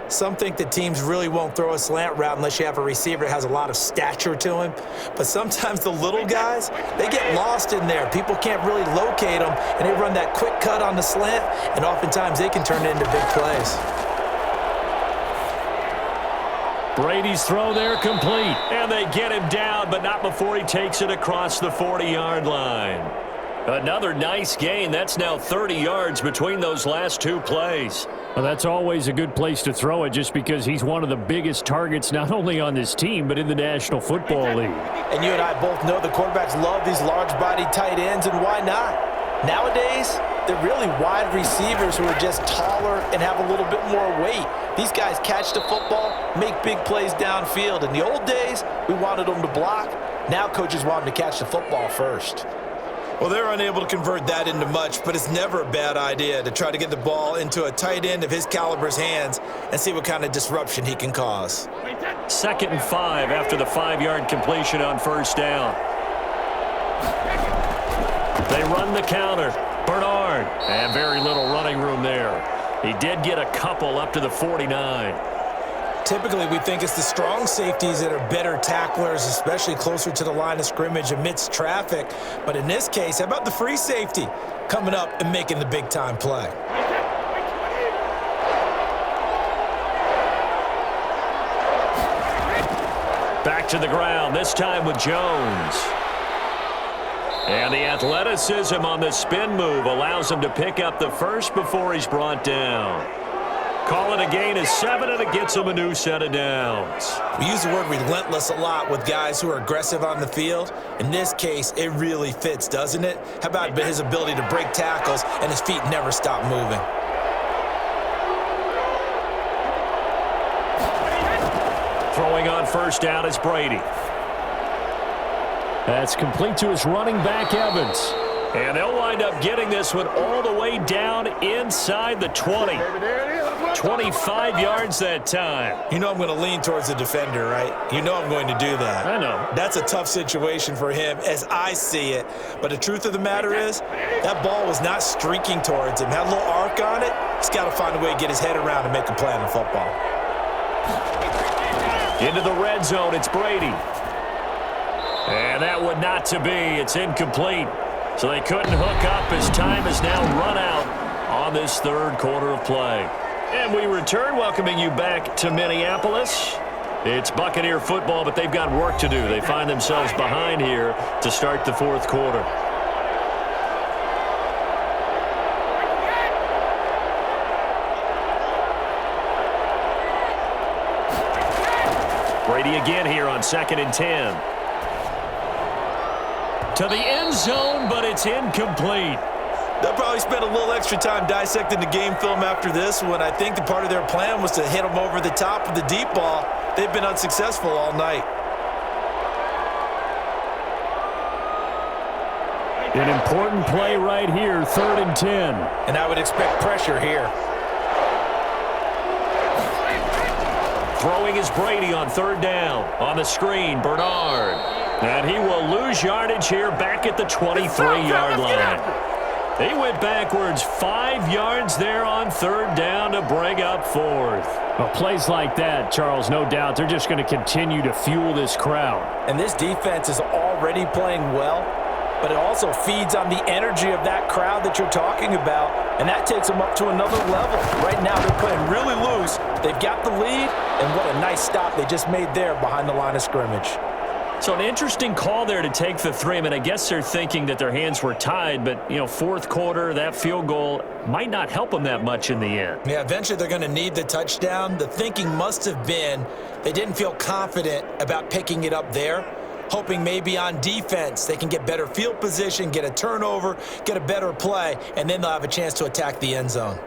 S3: Some think that teams really won't throw a slant route unless you have a receiver that has a lot of stature to him. But sometimes the little guys, they get lost in there. People can't really locate them, and they run that quick cut on the slant, and oftentimes they can turn it into big plays.
S1: Brady's throw there complete, and they get him down, but not before he takes it across the 40-yard line. Another nice gain. That's now 30 yards between those last 2 plays. Well, that's always a good place to throw it just because he's one of the biggest targets not only on this team but in the National Football League.
S3: And you and I both know the quarterbacks love these large-bodied tight ends, and why not? Nowadays, they're really wide receivers who are just taller and have a little bit more weight. These guys catch the football, make big plays downfield. In the old days, we wanted them to block. Now coaches want them to catch the football first.
S2: Well, they're unable to convert that into much, but it's never a bad idea to try to get the ball into a tight end of his caliber's hands and see what kind of disruption he can cause.
S1: 2nd and 5 after the 5-yard completion on first down. They run the counter. Bernard, and very little running room there. He did get a couple up to the 49.
S2: Typically, we think it's the strong safeties that are better tacklers, especially closer to the line of scrimmage amidst traffic. But in this case, how about the free safety coming up and making the big-time play?
S1: Back to the ground, this time with Jones. And the athleticism on the spin move allows him to pick up the first before he's brought down. Call it a gain of 7, and it gets him a new set of downs.
S2: We use the word relentless a lot with guys who are aggressive on the field. In this case, it really fits, doesn't it? How about his ability to break tackles and his feet never stop moving?
S1: Throwing on first down is Brady. That's complete to his running back, Evans. And they'll wind up getting this one all the way down inside the 20. 25 yards that time.
S2: You know I'm going to lean towards the defender, right? You know I'm going to do that.
S1: I know.
S2: That's a tough situation for him as I see it. But the truth of the matter is, that ball was not streaking towards him. Had a little arc on it. He's got to find a way to get his head around and make a play on the football.
S1: Into the red zone, it's Brady. And that would not to be. It's incomplete. So they couldn't hook up as time has now run out on this third quarter of play. And we return, welcoming you back to Minneapolis. It's Buccaneer football, but they've got work to do. They find themselves behind here to start the fourth quarter. Brady again here on 2nd and 10. To the end zone, but it's incomplete.
S2: They'll probably spend a little extra time dissecting the game film after this one. I think the part of their plan was to hit them over the top with the deep ball. They've been unsuccessful all night.
S1: An important play right here, 3rd and 10.
S3: And I would expect pressure here.
S1: Throwing is Brady on 3rd down. On the screen, Bernard. And he will lose yardage here back at the 23-yard line. He went backwards 5 yards there on 3rd down to bring up 4th. Well, plays like that, Charles, no doubt, they're just going to continue to fuel this crowd.
S3: And this defense is already playing well, but it also feeds on the energy of that crowd that you're talking about, and that takes them up to another level. Right now they're playing really loose. They've got the lead, and what a nice stop they just made there behind the line of scrimmage.
S1: So an interesting call there to take the 3. I mean, I guess they're thinking that their hands were tied, but, you know, fourth quarter, that field goal might not help them that much in the end.
S2: Yeah, eventually they're going to need the touchdown. The thinking must have been they didn't feel confident about picking it up there, hoping maybe on defense they can get better field position, get a turnover, get a better play, and then they'll have a chance to attack the end zone.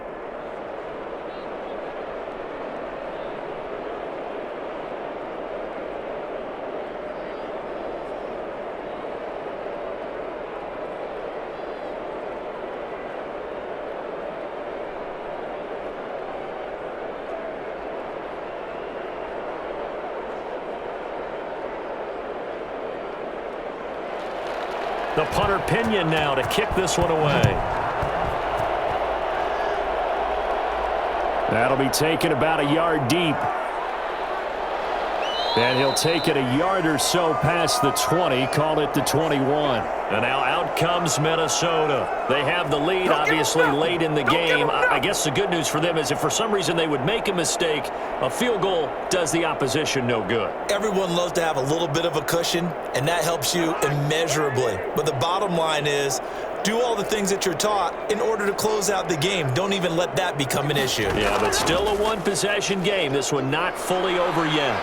S1: The punter Pinion now to kick this one away. That'll be taken about a yard deep. And he'll take it a yard or so past the 20, call it the 21. And now out comes Minnesota. They have the lead, obviously, late in the game. I guess the good news for them is if for some reason they would make a mistake, a field goal does the opposition no good.
S2: Everyone loves to have a little bit of a cushion, and that helps you immeasurably. But the bottom line is, Do all the things that you're taught in order to close out the game. Don't even let that become an issue.
S1: Yeah, but still a one-possession game. This one not fully over yet.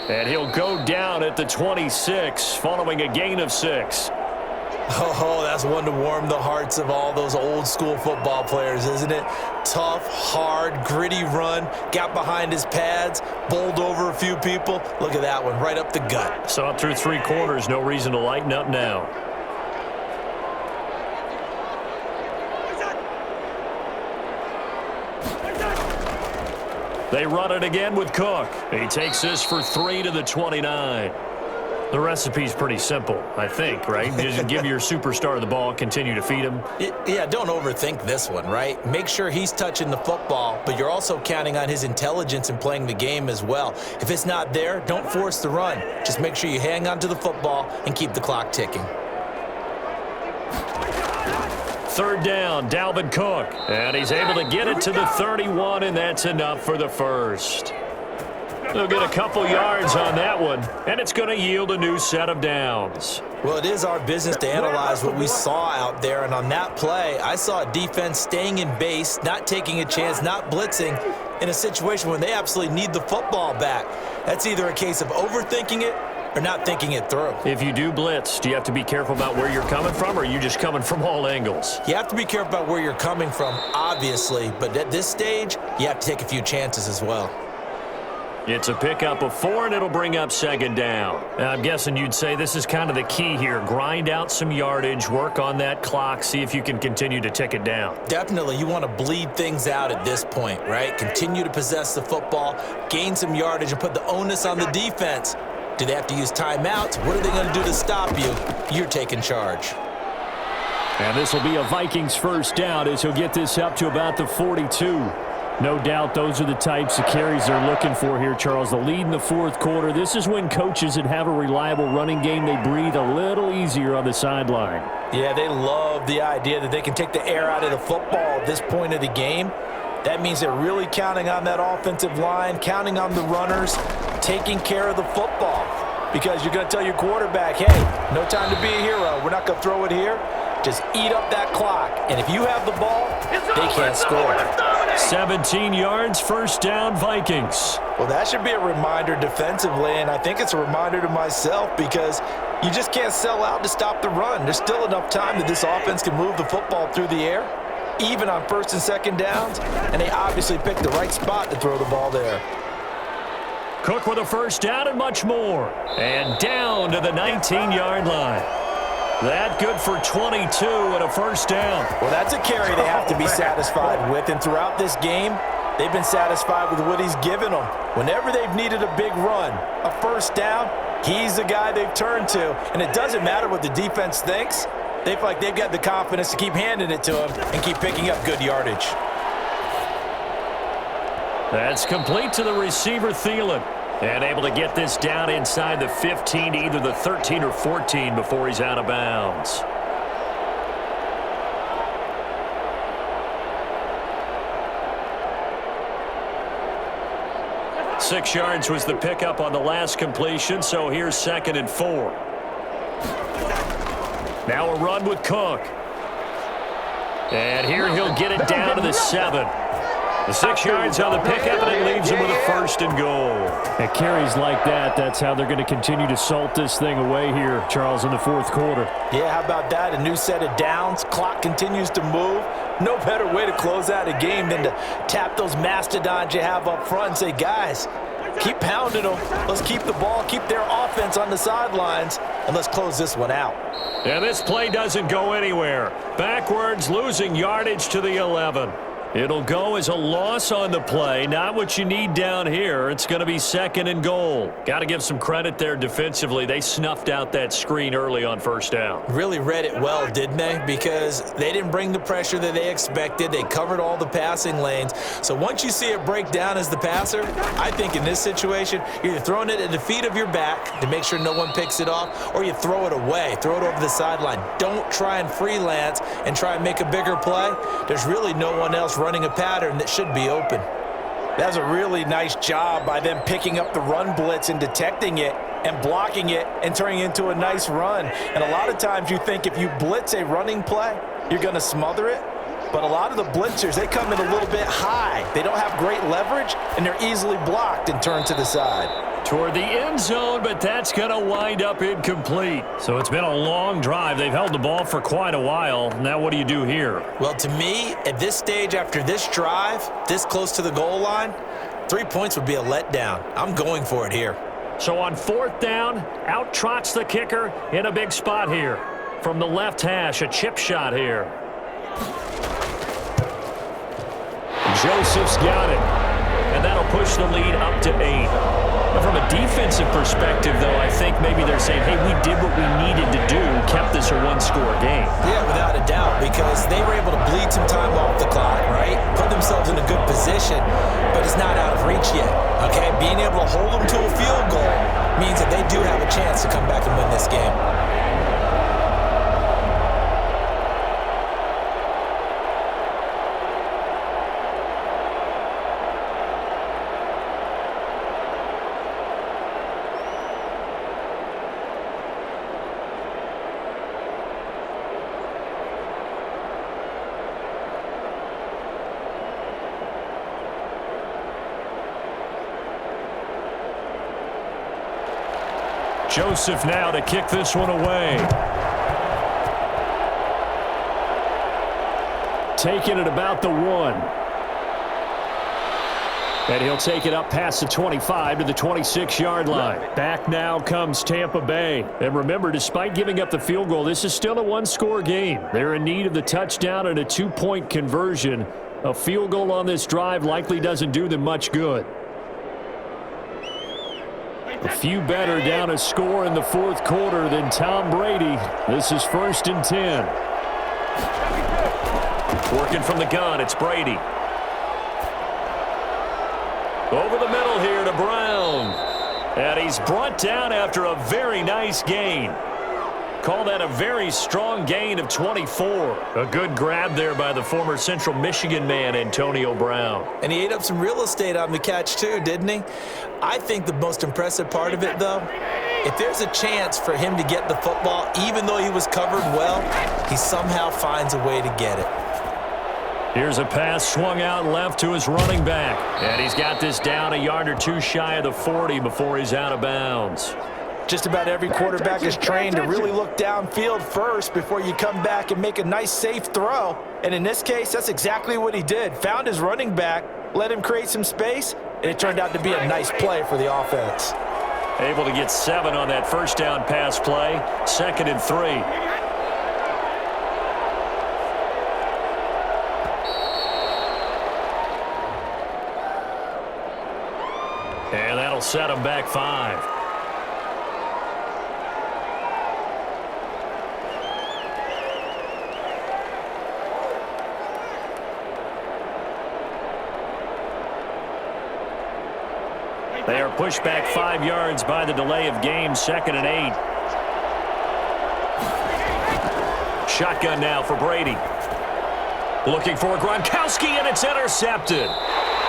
S1: And he'll go down at the 26 following a gain of 6.
S2: Oh, that's one to warm the hearts of all those old-school football players, isn't it? Tough, hard, gritty run, got behind his pads, bowled over a few people. Look at that one, right up the gut.
S1: Saw it through 3 quarters, no reason to lighten up now. They run it again with Cook. He takes this for 3 to the 29. The recipe's pretty simple, I think, right? Just give your superstar the ball, continue to feed him.
S2: Yeah, don't overthink this one, right? Make sure he's touching the football, but you're also counting on his intelligence in playing the game as well. If it's not there, don't force the run. Just make sure you hang on to the football and keep the clock ticking.
S1: 3rd down, Dalvin Cook. And he's able to get it to the 31, and that's enough for the first. They'll get a couple yards on that one, and it's going to yield a new set of downs.
S2: Well, it is our business to analyze what we saw out there, and on that play, I saw a defense staying in base, not taking a chance, not blitzing in a situation when they absolutely need the football back. That's either a case of overthinking it or not thinking it through.
S1: If you do blitz, do you have to be careful about where you're coming from, or are you just coming from all angles?
S2: You have to be careful about where you're coming from, obviously, but at this stage, you have to take a few chances as well.
S1: It's a pickup of 4, and it'll bring up 2nd down. Now, I'm guessing you'd say this is kind of the key here. Grind out some yardage, work on that clock, see if you can continue to tick it down.
S2: Definitely, you want to bleed things out at this point, right? Continue to possess the football, gain some yardage, and put the onus on the defense. Do they have to use timeouts? What are they going to do to stop you? You're taking charge.
S1: And this will be a Vikings 1st down as he'll get this up to about the 42. No doubt those are the types of carries they're looking for here, Charles. The lead in the 4th quarter. This is when coaches that have a reliable running game, they breathe a little easier on the sideline.
S3: Yeah, they love the idea that they can take the air out of the football at this point of the game. That means they're really counting on that offensive line, counting on the runners, taking care of the football. Because you're going to tell your quarterback, hey, no time to be a hero. We're not going to throw it here. Just eat up that clock. And if you have the ball, they can't score.
S1: 17 yards, 1st down, Vikings.
S3: Well, that should be a reminder defensively, and I think it's a reminder to myself because you just can't sell out to stop the run. There's still enough time that this offense can move the football through the air, even on 1st and 2nd downs, and they obviously picked the right spot to throw the ball there.
S1: Cook with a 1st down and much more. And down to the 19-yard line. That good for 22 and a 1st down.
S3: Well, that's a carry they have to be satisfied with, and throughout this game, they've been satisfied with what he's given them. Whenever they've needed a big run, a 1st down, he's the guy they've turned to, and it doesn't matter what the defense thinks. They feel like they've got the confidence to keep handing it to him and keep picking up good yardage.
S1: That's complete to the receiver, Thielen. And able to get this down inside the 15 to either the 13 or 14 before he's out of bounds. Six yards was the pickup on the last completion, so here's 2nd and 4. Now a run with Cook. And here he'll get it down to the 7. The 6 yards on the pickup, and it leaves him with a 1st and goal. At carries like that, that's how they're going to continue to salt this thing away here, Charles, in the 4th quarter.
S3: Yeah, how about that? A new set of downs. Clock continues to move. No better way to close out a game than to tap those mastodons you have up front and say, guys, keep pounding them. Let's keep the ball, keep their offense on the sidelines, and let's close this one out.
S1: And this play doesn't go anywhere. Backwards, losing yardage to the 11. It'll go as a loss on the play. Not what you need down here. It's going to be 2nd and goal. Got to give some credit there defensively. They snuffed out that screen early on 1st down.
S2: Really read it well, didn't they? Because they didn't bring the pressure that they expected. They covered all the passing lanes. So once you see it break down as the passer, I think in this situation, you're either throwing it at the feet of your back to make sure no one picks it off, or you throw it away, throw it over the sideline. Don't try and freelance and try and make a bigger play. There's really no one else running a pattern that should be open.
S3: That's a really nice job by them picking up the run blitz and detecting it. and blocking it and turning it into a nice run. And a lot of times you think if you blitz a running play, you're going to smother it. But a lot of the blitzers, they come in a little bit high. They don't have great leverage, and they're easily blocked and turned to the side.
S1: Toward the end zone, but that's going to wind up incomplete. So it's been a long drive. They've held the ball for quite a while. Now what do you do here?
S2: Well, to me, at this stage after this drive, this close to the goal line, 3 points would be a letdown. I'm going for it here.
S1: So on fourth down, out trots the kicker in a big spot here. From the left hash, a chip shot here. Joseph's got it, and that'll push the lead up to 8. Now from a defensive perspective, though, I think maybe they're saying, hey, we did what we needed to do, kept this a one-score game.
S2: Yeah, without a doubt, because they were able to bleed some time off the clock, right? Put themselves in a good position, but it's not out of reach yet, okay? Being able to hold them to a field goal means that they do have a chance to come back and win this game.
S1: Joseph now to kick this one away. Taking it about the 1. And he'll take it up past the 25 to the 26-yard line. Back now comes Tampa Bay. And remember, despite giving up the field goal, this is still a one-score game. They're in need of the touchdown and a 2-point conversion. A field goal on this drive likely doesn't do them much good. A few better down a score in the fourth quarter than Tom Brady. This is 1st and 10. Working from the gun, it's Brady. Over the middle here to Brown. And he's brought down after a very nice gain. Call that a very strong gain of 24. A good grab there by the former Central Michigan man, Antonio Brown.
S2: And he ate up some real estate on the catch too, didn't he? I think the most impressive part of it, though, if there's a chance for him to get the football, even though he was covered well, he somehow finds a way to get it.
S1: Here's a pass swung out left to his running back. And he's got this down a yard or two shy of the 40 before he's out of bounds.
S3: Just about every quarterback is trained to really look downfield first before you come back and make a nice, safe throw. And in this case, that's exactly what he did. Found his running back, let him create some space, and it turned out to be a nice play for the offense.
S1: Able to get 7 on that first down pass play. 2nd and 3. And that'll set him back 5. They are pushed back 5 yards by the delay of game. 2nd and 8. Shotgun now for Brady. Looking for Gronkowski, and it's intercepted.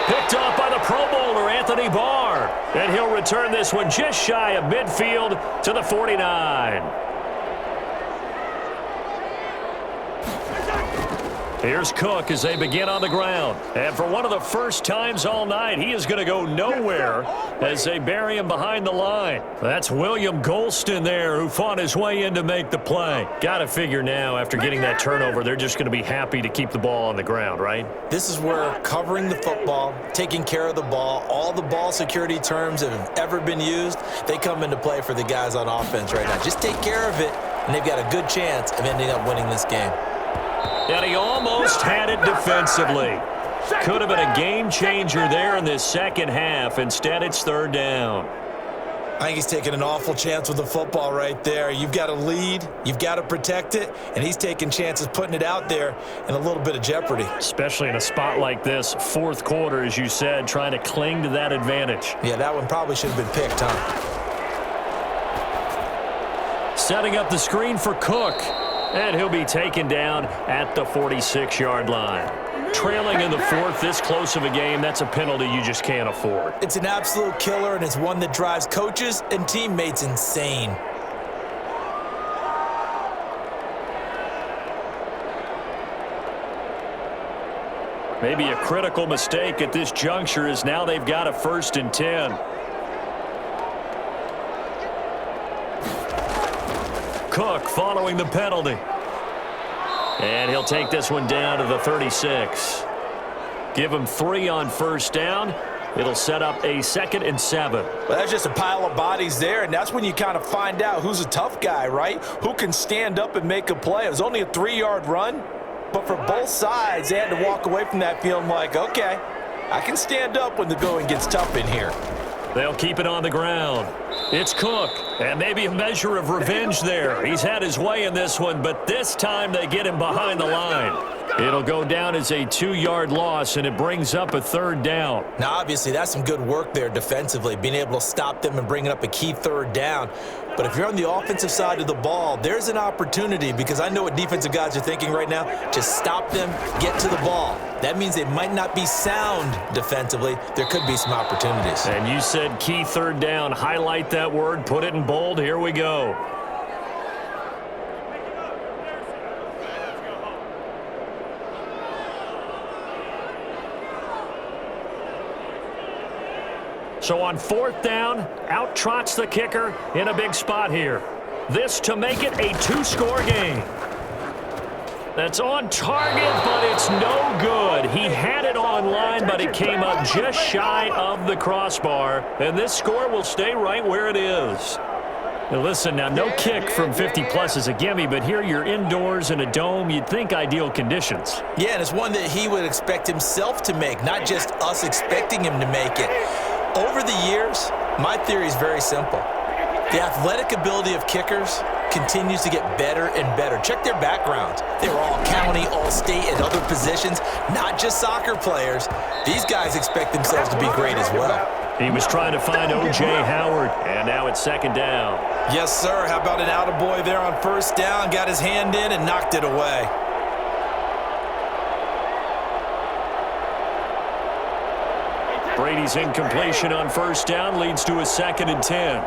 S1: Picked off by the Pro Bowler, Anthony Barr. And he'll return this one just shy of midfield to the 49. Here's Cook as they begin on the ground. And for one of the first times all night, he is going to go nowhere as they bury him behind the line. That's William Golston there who fought his way in to make the play. Got to figure now after getting that turnover, they're just going to be happy to keep the ball on the ground, right?
S2: This is where covering the football, taking care of the ball, all the ball security terms that have ever been used, they come into play for the guys on offense right now. Just take care of it, and they've got a good chance of ending up winning this game.
S1: And he almost had it defensively. Could have been a game changer there in this second half. Instead, it's 3rd down.
S2: I think he's taking an awful chance with the football right there. You've got to lead, you've got to protect it, and he's taking chances putting it out there in a little bit of jeopardy.
S1: Especially in a spot like this, fourth quarter, as you said, trying to cling to that advantage.
S2: Yeah, that one probably should have been picked, huh?
S1: Setting up the screen for Cook. And he'll be taken down at the 46-yard line. Trailing in the fourth, this close of a game, that's a penalty you just can't afford.
S2: It's an absolute killer, and it's one that drives coaches and teammates insane.
S1: Maybe a critical mistake at this juncture is now they've got a 1st and 10. Cook following the penalty. And he'll take this one down to the 36. Give him 3 on 1st down. It'll set up a 2nd and 7.
S3: Well, that's just a pile of bodies there, and that's when you kind of find out who's a tough guy, right? Who can stand up and make a play. It was only a 3-yard run, but for both sides, they had to walk away from that feeling like, okay, I can stand up when the going gets tough in here.
S1: They'll keep it on the ground. It's Cook, and maybe a measure of revenge there. He's had his way in this one, but this time they get him behind the line. It'll go down as a 2-yard loss, and it brings up a 3rd down.
S2: Now, obviously, that's some good work there defensively, being able to stop them and bringing up a key 3rd down. But if you're on the offensive side of the ball, there's an opportunity, because I know what defensive guys are thinking right now. Just stop them, get to the ball. That means they might not be sound defensively. There could be some opportunities.
S1: And you said key 3rd down. Highlight that word, put it in bold. Here we go. So on 4th down, out trots the kicker in a big spot here. This to make it a 2-score game. That's on target, but it's no good. He had it on line, but it came up just shy of the crossbar. And this score will stay right where it is. Now listen, now no kick from 50-plus is a gimme, but here you're indoors in a dome. You'd think ideal conditions.
S2: Yeah, and it's one that he would expect himself to make, not just us expecting him to make it. Over the years, my theory is very simple. The athletic ability of kickers continues to get better and better. Check their backgrounds. They were all county, all state, and other positions, not just soccer players. These guys expect themselves to be great as well.
S1: He was trying to find O.J. Howard, and now it's 2nd down.
S3: Yes, sir. How about an attaboy there on 1st down? Got his hand in and knocked it away.
S1: Brady's incompletion on 1st down leads to a 2nd and 10.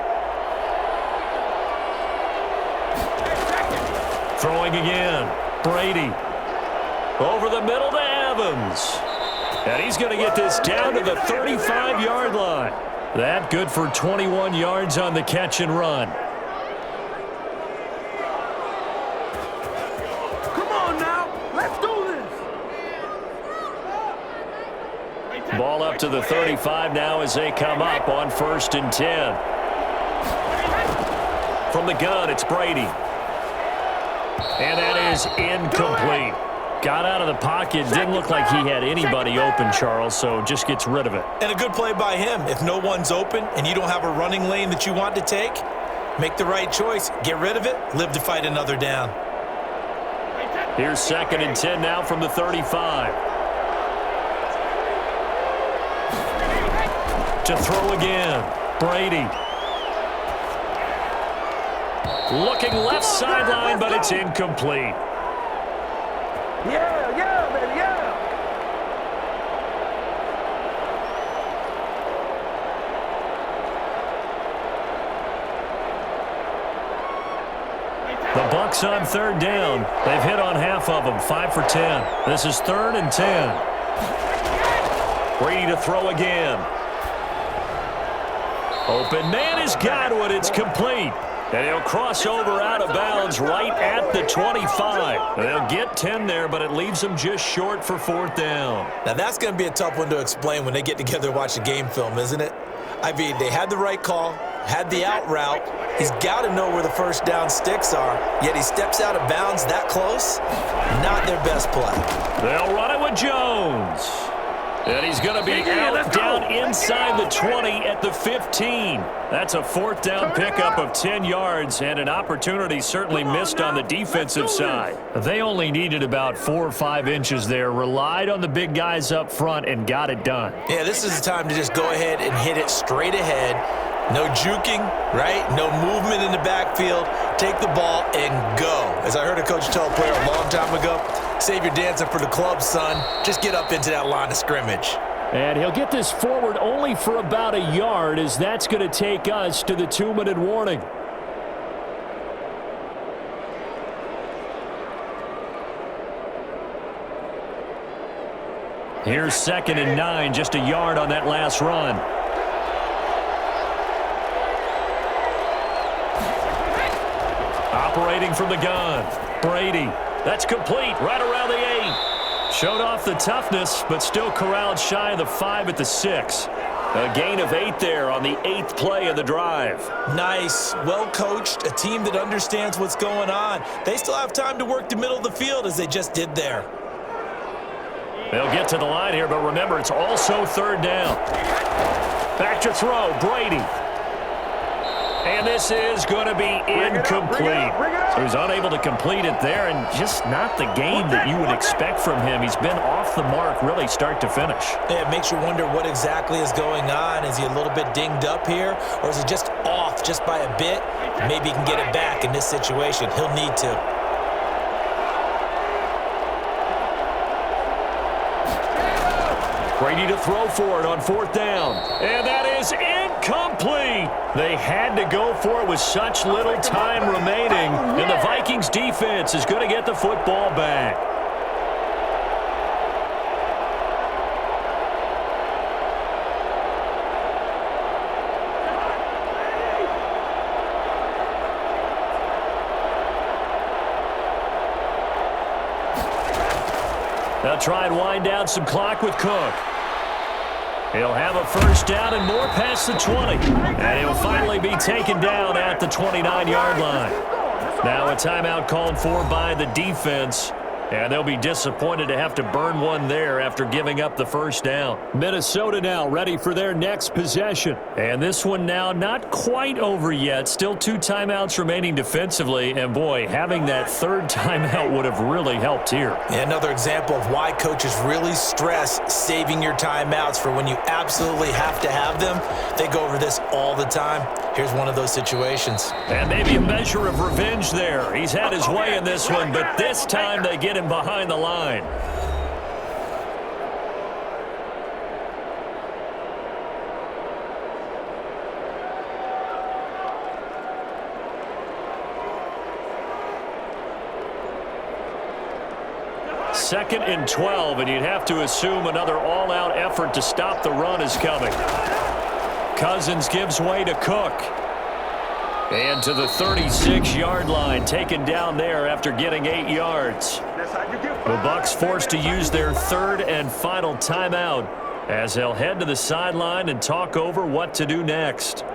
S1: Throwing again. Brady. Over the middle to Evans. And he's going to get this down to the 35-yard line. That good for 21 yards on the catch and run.
S4: Come on now. Let's do this.
S1: Ball up to the 35 now as they come up on 1st and 10. From the gun, it's Brady. And that is incomplete. Got out of the pocket. Didn't look like he had anybody open, Charles, so just gets rid of it.
S3: And a good play by him. If no one's open and you don't have a running lane that you want to take, make the right choice. Get rid of it. Live to fight another down.
S1: Here's 2nd and 10 now from the 35. To throw again. Brady. Looking left sideline, but it's incomplete.
S4: Yeah, baby, yeah.
S1: The Bucs on 3rd down. They've hit on half of them, 5 for 10. This is 3rd and 10. Brady to throw again. Open man has got one. It's complete. And he'll cross over out of bounds right at the 25. They'll get 10 there, but it leaves them just short for 4th down.
S2: Now, that's going to be a tough one to explain when they get together and watch the game film, isn't it? I mean, they had the right call, had the out route. He's got to know where the 1st down sticks are, yet he steps out of bounds that close. Not their best play.
S1: They'll run it with Jones. And he's going to be out down inside the 20 at the 15. That's a 4th down pickup of 10 yards and an opportunity certainly missed on the defensive side. They only needed about 4 or 5 inches there, relied on the big guys up front and got it done.
S2: Yeah, this is the time to just go ahead and hit it straight ahead. No juking, right? No movement in the backfield. Take the ball and go. As I heard a coach tell a player a long time ago, save your dancing for the club, son. Just get up into that line of scrimmage.
S1: And he'll get this forward only for about a yard, as that's going to take us to the 2-minute warning. Here's 2nd and 9, just a yard on that last run. Operating from the gun, Brady. That's complete, right around the 8. Showed off the toughness, but still corralled shy of the 5 at the 6. A gain of 8 there on the 8th play of the drive.
S2: Nice, well coached, a team that understands what's going on. They still have time to work the middle of the field as they just did there.
S1: They'll get to the line here, but remember, it's also 3rd down. Back to throw, Brady. And this is going to be incomplete. So he's unable to complete it there, and just not the game that you would expect from him. He's been off the mark really start to finish.
S2: Yeah, it makes you wonder what exactly is going on. Is he a little bit dinged up here, or is he just off just by a bit? Maybe he can get it back in this situation. He'll need to.
S1: Brady to throw for it on 4th down. And that is incomplete. They had to go for it with such little time remaining. And the Vikings defense is going to get the football back. They'll try and wind down some clock with Cook. He'll have a 1st down and more past the 20. And he'll finally be taken down at the 29-yard line. Now a timeout called for by the defense. And they'll be disappointed to have to burn one there after giving up the 1st down. Minnesota now ready for their next possession. And this one now not quite over yet. Still 2 timeouts remaining defensively. And boy, having that 3rd timeout would have really helped here.
S2: Yeah, another example of why coaches really stress saving your timeouts for when you absolutely have to have them. They go over this all the time. Here's one of those situations.
S1: And maybe a measure of revenge there. He's had his way in this one, but this time they get him behind the line. Second and 12, and you'd have to assume another all-out effort to stop the run is coming. Cousins gives way to Cook. And to the 36-yard line, taken down there after getting 8 yards. The Bucs forced to use their 3rd and final timeout as they'll head to the sideline and talk over what to do next.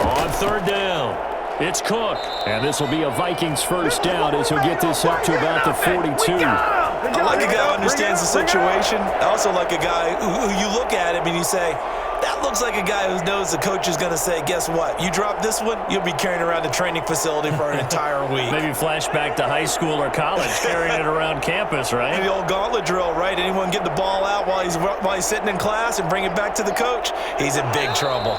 S1: On 3rd down. It's Cook, and this will be a Vikings 1st down as he'll get this up to about the 42.
S2: I like a guy who understands the situation. I also like a guy who you look at him and you say, that looks like a guy who knows the coach is going to say, guess what? You drop this one, you'll be carrying around the training facility for an entire week.
S1: Maybe flashback to high school or college, carrying it around campus, right?
S2: The old gauntlet drill, right? Anyone get the ball out while he's sitting in class and bring it back to the coach? He's in big trouble.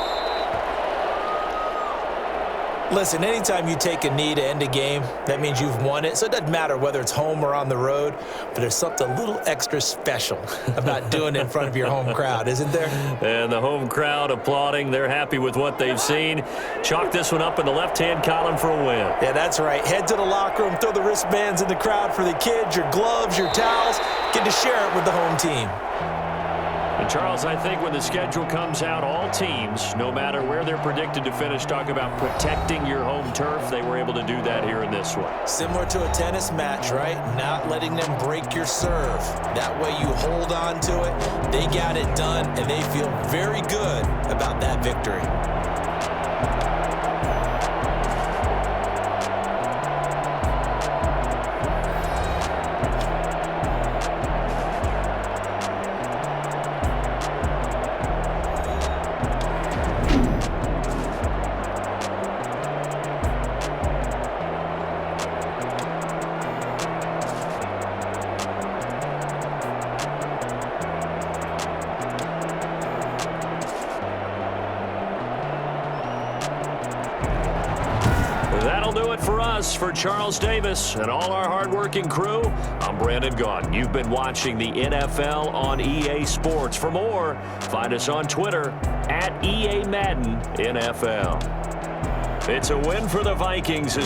S2: Listen, anytime you take a knee to end a game, that means you've won it. So it doesn't matter whether it's home or on the road, but there's something a little extra special about doing it in front of your home crowd, isn't there?
S1: And the home crowd applauding. They're happy with what they've seen. Chalk this one up in the left-hand column for a win.
S2: Yeah, that's right. Head to the locker room, throw the wristbands in the crowd for the kids, your gloves, your towels. Get to share it with the home team.
S1: And Charles, I think when the schedule comes out, all teams, no matter where they're predicted to finish, talk about protecting your home turf. They were able to do that here in this one.
S2: Similar to a tennis match, right? Not letting them break your serve. That way you hold on to it. They got it done, and they feel very good about that victory.
S1: it for us. For Charles Davis and all our hardworking crew, I'm Brandon Gaudin. You've been watching the NFL on EA Sports. For more, find us on Twitter @EA Madden NFL. It's a win for the Vikings.